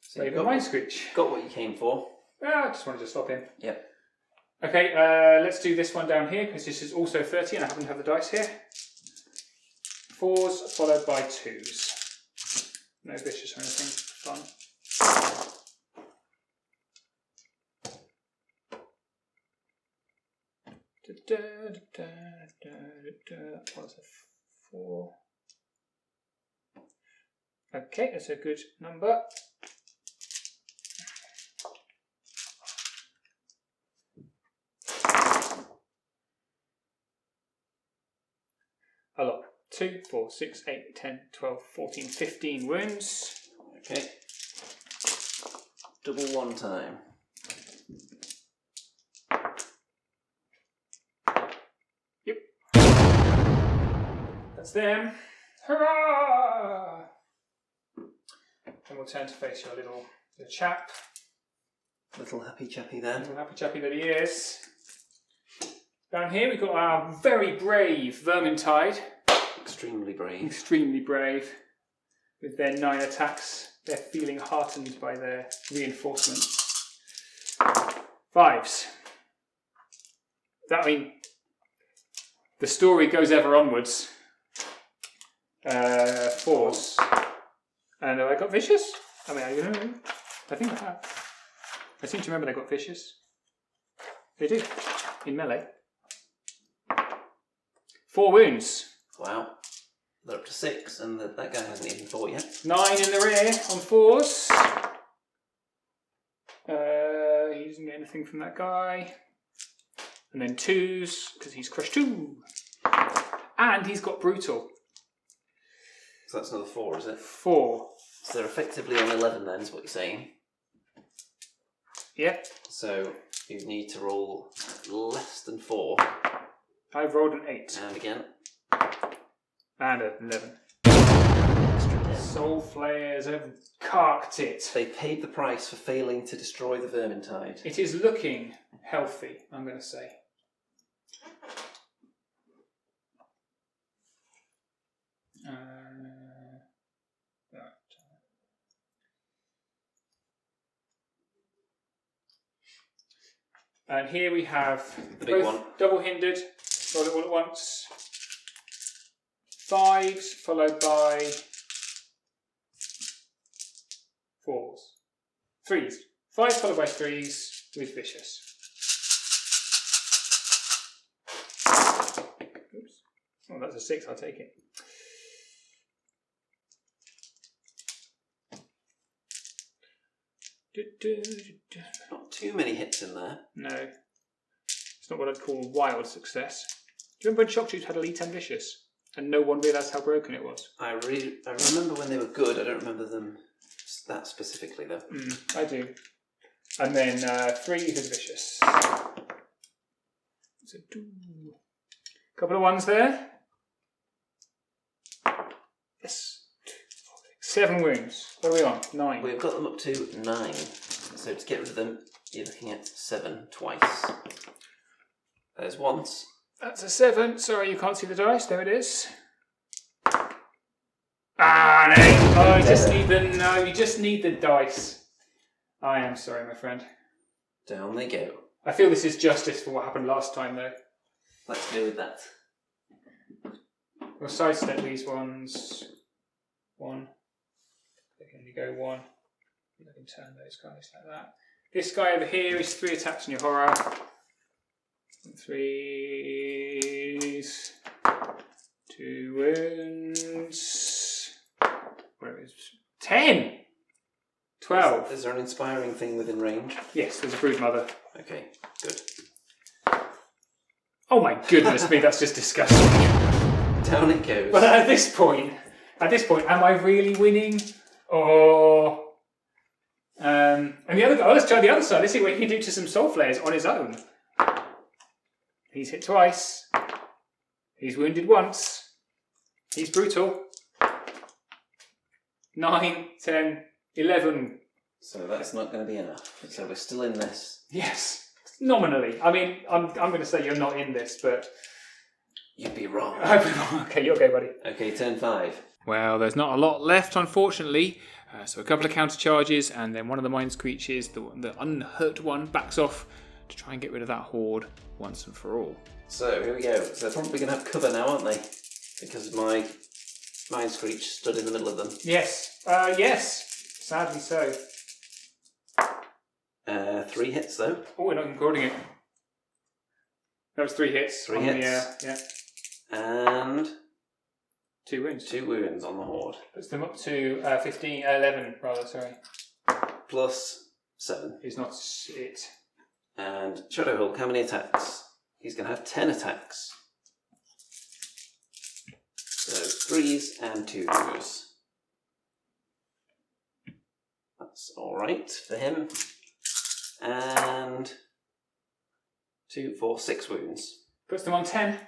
So Waiver mind screech. got what you came for. Ah, I just wanted to stop in. Yep. Okay, let's do this one down here because this is also 30 and I happen to have the dice here. 4s followed by 2s. No vicious or anything. Fun. That was a 4. Okay, that's a good number. A lot. 2, 4, 6, 8, 10, 12, 14, 15 wounds. Okay. Double 1 time. Yep. That's them. Hurrah! And we'll turn to face your little chap. Little happy chappy there. Little happy chappy that he is. Down here we've got our very brave Vermintide. Extremely brave. Extremely brave. With their 9 attacks, they're feeling heartened by their reinforcements. 5s. That, I mean, the story goes ever onwards. 4s. And have I got vicious? I mean, I think I have. I seem to remember they got vicious. They do. In melee. 4 wounds. Wow. They're up to 6, and that guy hasn't even fought yet. 9 in the rear on 4s. He doesn't get anything from that guy. And then 2s, because he's crushed 2. And he's got brutal. So that's another 4, is it? 4. So they're effectively on 11 then, is what you're saying. Yep. So you need to roll less than 4. I've rolled an 8. And again. And an 11. Soul Flayers have carked it. They paid the price for failing to destroy the Vermintide. It is looking healthy, I'm going to say. Right. And here we have The big one. double-hindered, roll it all at once. 5s followed by 4s. 3s. 5 followed by 3s with vicious. Oops. Oh, that's a 6, I'll take it. Not too many hits in there. No. It's not what I'd call wild success. Do you remember when Shock Troops had Elite and Vicious? And no one realised how broken it was? I remember when they were good. I don't remember them that specifically though. I do. And then 3 is Vicious. So, couple of 1s there. Yes. 7 wounds. What are we on? 9. We've got them up to 9. So to get rid of them, you're looking at 7 twice. There's once. That's a 7. Sorry, you can't see the dice. There it is. Ah, no. Oh, you just need the dice. I am sorry, my friend. Down they go. I feel this is justice for what happened last time, though. Let's go with that. We'll sidestep these ones. 1. They can only go 1. I can turn those guys like that. This guy over here is 3 attacks on your horror. 3s. 2 wounds. Where is 10? 12. Is there an inspiring thing within range? Yes, there's a brood mother. Okay, good. Oh my goodness me, that's just disgusting. Down it goes. But at this point, am I really winning? Or and the other guy, let's try the other side. Let's see what he can do to some Soul Flayers on his own. He's hit twice. He's wounded once. He's brutal. 9, 10, 11. So that's not going to be enough. So we're still in this. Yes, nominally. I mean, I'm going to say you're not in this, but you'd be wrong. Okay, you're okay, buddy. Okay, turn 5. Well, there's not a lot left, unfortunately. So a couple of counter charges, and then one of the mind screeches, the unhurt one, backs off to try and get rid of that horde once and for all. So here we go. So they're probably going to have cover now, aren't they? Because my mind screech stood in the middle of them. Yes. Yes. Sadly so. 3 hits though. Oh, we're not recording it. That was 3 hits. 3 hits. Yeah. And 2 wounds. 2 wounds on the horde. Puts them up to 11 rather, sorry. Plus 7. Is not it. And Shadow Hulk, how many attacks? He's going to have 10 attacks. So 3s and 2s. That's alright for him. And 2, 4, 6 wounds. Puts them on 10.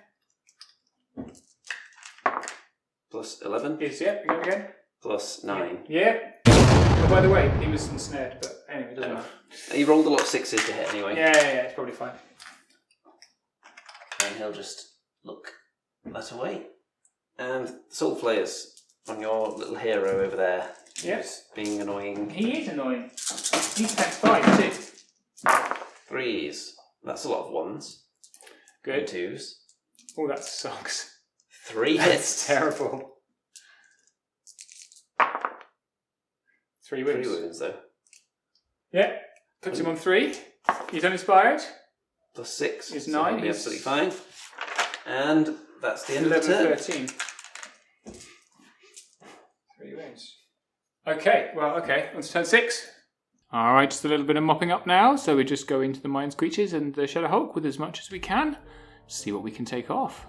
Plus 11. Is, yeah, again. Plus 9. Yeah. Oh, by the way, he was ensnared, but anyway, it doesn't matter. He rolled a lot of 6s to hit anyway. Yeah, it's probably fine. And he'll just look that away. And Soul Flayers on your little hero over there. Yes. Being annoying. He is annoying. He's attacks 5 too. 3s. That's a lot of 1s. Good. And 2s. Oh, that sucks. 3 That's hits. terrible. 3 wounds. 3 wounds though. Yeah, puts him on 3. He's uninspired. Plus 6. Is so 9. He'll be absolutely fine. And that's the end of the 11, turn. 13. 3 wounds. Okay, well, okay, on to turn 6. Alright, just a little bit of mopping up now. So we just go into the Mind Screeches and the Shadow Hulk with as much as we can. See what we can take off.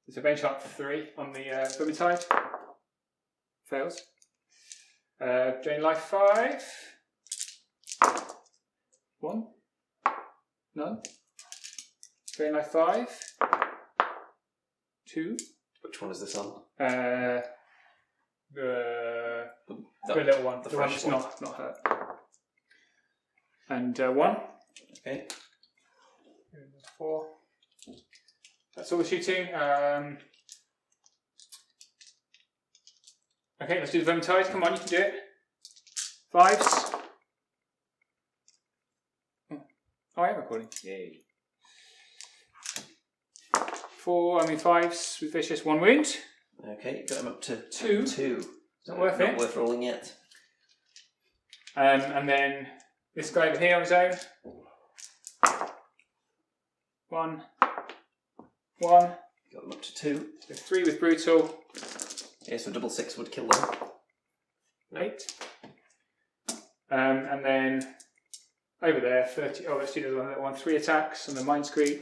There's a bench up 3 on the Vermintide. Fails. Drain life 5. 1. None. Drain life 5. 2. Which one is this on? The little one. The one that's not hurt. And 1. Okay. 4. That's all the shooting. Okay, let's do the Vermintide. Come on, you can do it. 5s. Oh, I am recording. Yay. 5s with vicious 1 wound. Okay, got him up to 2. 2. Not worth it. Not worth rolling yet. And then this guy over here on his own. 1. 1. Got them up to 2. So 3 with brutal. Yeah, so double 6 would kill them. 8. And then over there, 30. Oh, let's do the other one. 3 attacks on the Mind Screech.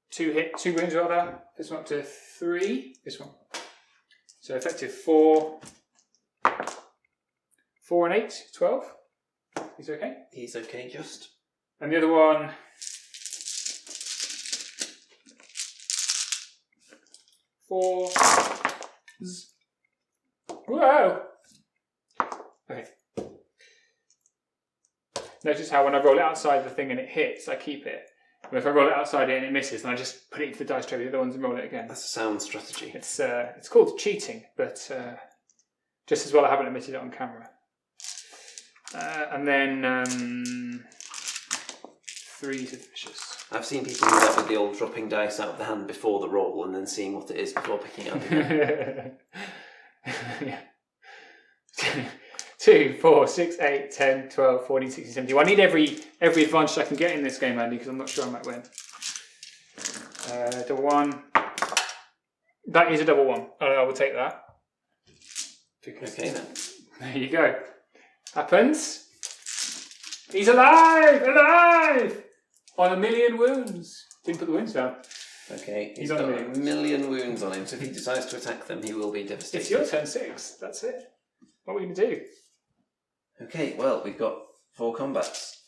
2 wounds rather. This one up to 3. This one. So effective 4. 4 and 8, 12. He's okay. He's okay, just. And the other one. 4. Whoa! Okay. Notice how when I roll it outside the thing and it hits, I keep it. But if I roll it outside it and it misses, then I just put it into the dice tray with the other ones and roll it again. That's a sound strategy. It's called cheating, but just as well I haven't admitted it on camera. And then 3 to vicious. I've seen people do that with the old dropping dice out of the hand before the roll and then seeing what it is before picking it up again. 2, 4, 6, 8, 10, 12, 14, 16, 17. Well, I need every advantage I can get in this game, Andy, because I'm not sure I might win. Double 1. That is a double 1. I will take that. Okay then. There you go. Happens. He's alive! Alive! On 1,000,000 wounds. Didn't put the wounds down. Okay, He's got on a 1,000,000. million wounds on him, so if he decides to attack them, he will be devastated. It's your turn 6. That's it. What are we going to do? Okay, well, we've got 4 combats.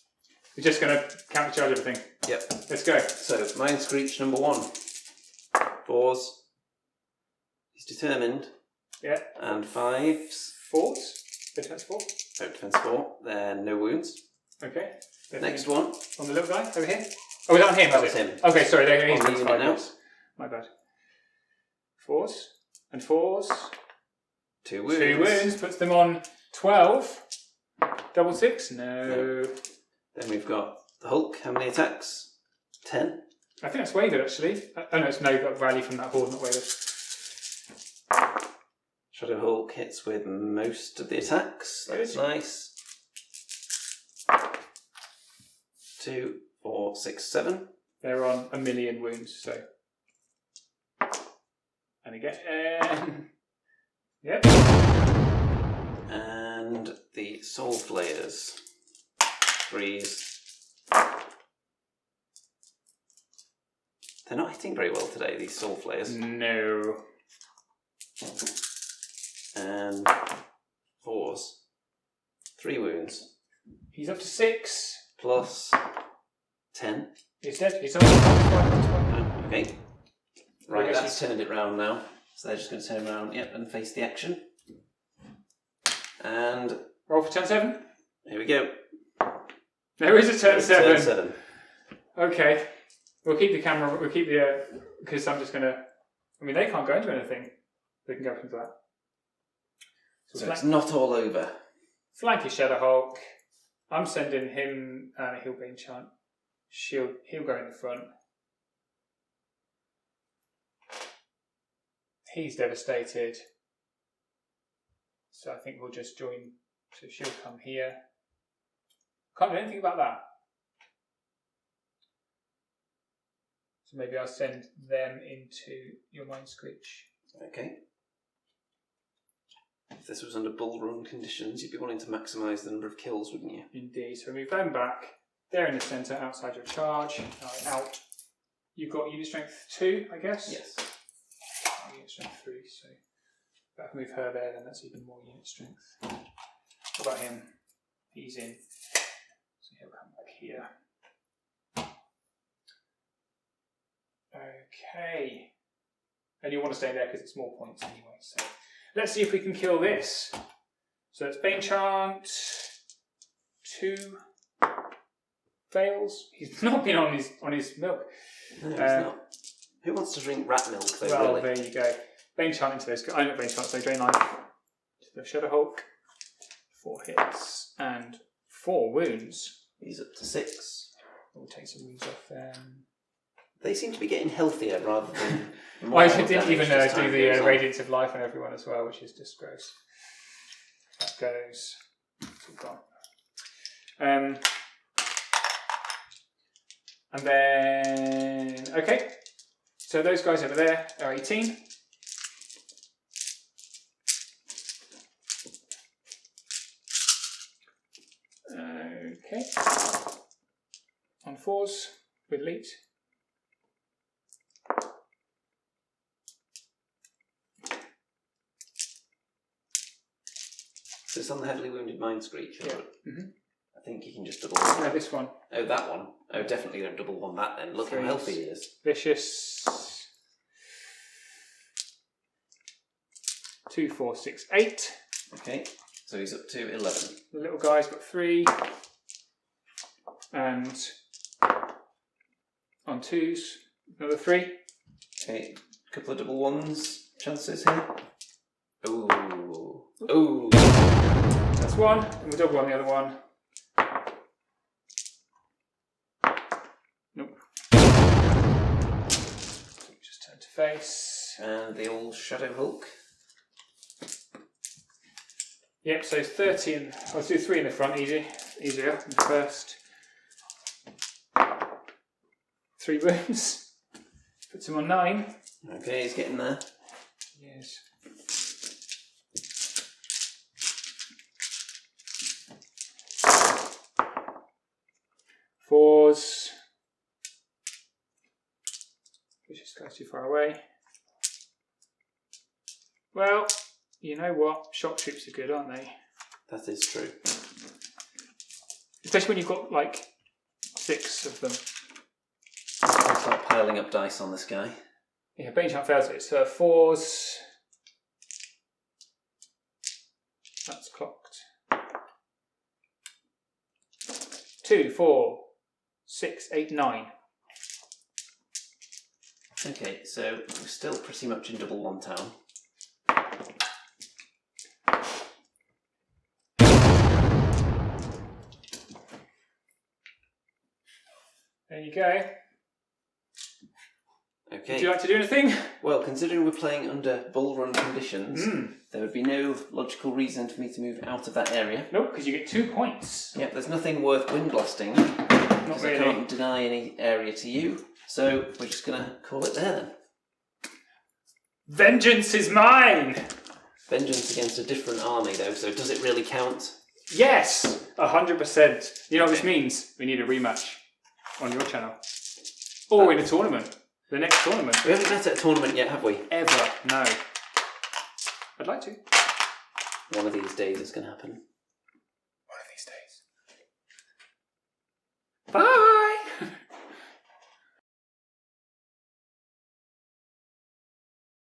We're just going to countercharge everything. Yep. Let's go. So, Mind Screech number 1. 4s. He's determined. Yeah. And 5s. 4s. Defense 4. Oh, defense 4. Then no wounds. Okay. Next one. On the little guy over here. Oh, was that on him? That was him. Okay, sorry. He's On the defense unit 5 now. now. My bad. 4s. And 4s. 2 wounds. 2 wounds. Puts them on 12. Double 6? No. Then we've got the Hulk. How many attacks? 10. I think that's wavered actually. Oh no, you got value from that horde, not wavered. Shadow Hulk hits with most of the attacks. That's nice. 2, 4, 6, 7. They're on 1,000,000 wounds, so. And again. Yep. And the Soul Flayers. 3s. They're not hitting very well today, these Soul Flayers. No. And 4s. 3 wounds. He's up to 6. Plus 10. He's dead. He's on. That's Okay. I Right, guess that's turned it round now. So they're just going to turn around, yep, and face the action. And Roll for turn 7. here we go. There is a turn 7. Turn 7. Okay. We'll keep the camera. We'll keep the. Because I'm just going to. I mean, they can't go into anything. They can go into that. So it's not all over. Flank his Shadow Hulk. I'm sending him a heal beam chant. He'll go in the front. He's devastated. So I think we'll just join. So she'll come here. Can't do anything about that. So maybe I'll send them into your Mind Screech. Okay. If this was under bull run conditions, you'd be wanting to maximise the number of kills, wouldn't you? Indeed. So move them back. They're in the centre, outside your charge. Out. You've got unit strength 2, I guess? Yes. Unit strength 3, so if I move her there, then that's even more unit strength. What about him? He's in. So he'll come back here. Okay. And you want to stay there because it's more points anyway. So let's see if we can kill this. So it's Bane Chant. 2 fails. He's not been on his milk. No, he's not. Who wants to drink rat milk though, Well, really? there you go. Bane Chant into this. I know Bane Chant, so drain life to the Shadow Hulk. 4 hits and 4 wounds. He's up to 6. We'll take some wounds off them. They seem to be getting healthier rather than... I didn't even do the Radiance of Life on everyone as well, which is just gross. That goes. It's all gone. And then, okay. So those guys over there are 18. Okay. On 4s with elite. So it's on the heavily wounded Mind Screech. Yeah. I think you can just double one. No, this one. Oh, that one. Oh, definitely don't double one that then. Look how healthy he is. Vicious. 2, 4, 6, 8. Okay, so he's up to 11. The little guy's got 3. And on 2s, another 3. Okay, a couple of double ones chances here. Ooh. Ooh. That's 1. And we'll double on the other one. Nope. So we just turn to face. And the old Shadow Hulk. Yep, so 30 let's do 3 in the front, easier in the first. 3 wounds. Puts him on 9. Okay, he's getting there. Yes. Fours. Which just goes too far away. Well, you know what? Shock troops are good, aren't they? That is true. Especially when you've got like 6 of them. I'll start piling up dice on this guy. Yeah, Bane Chant fails it. So 4s. That's clocked. 2, 4, 6, 8, 9. Okay, so we're still pretty much in double one town. There you go. Okay. Would you like to do anything? Well, considering we're playing under bull run conditions, there would be no logical reason for me to move out of that area. Nope, because you get 2 points. Yep, there's nothing worth wind blasting. Not really. I can't deny any area to you, so we're just going to call it there then. Vengeance is mine! Vengeance against a different army though, so does it really count? Yes! 100%. You know what this means? We need a rematch on your channel. Or in a tournament. The next tournament. We haven't met at a tournament yet, have we? Ever. No. I'd like to. One of these days it's going to happen. One of these days.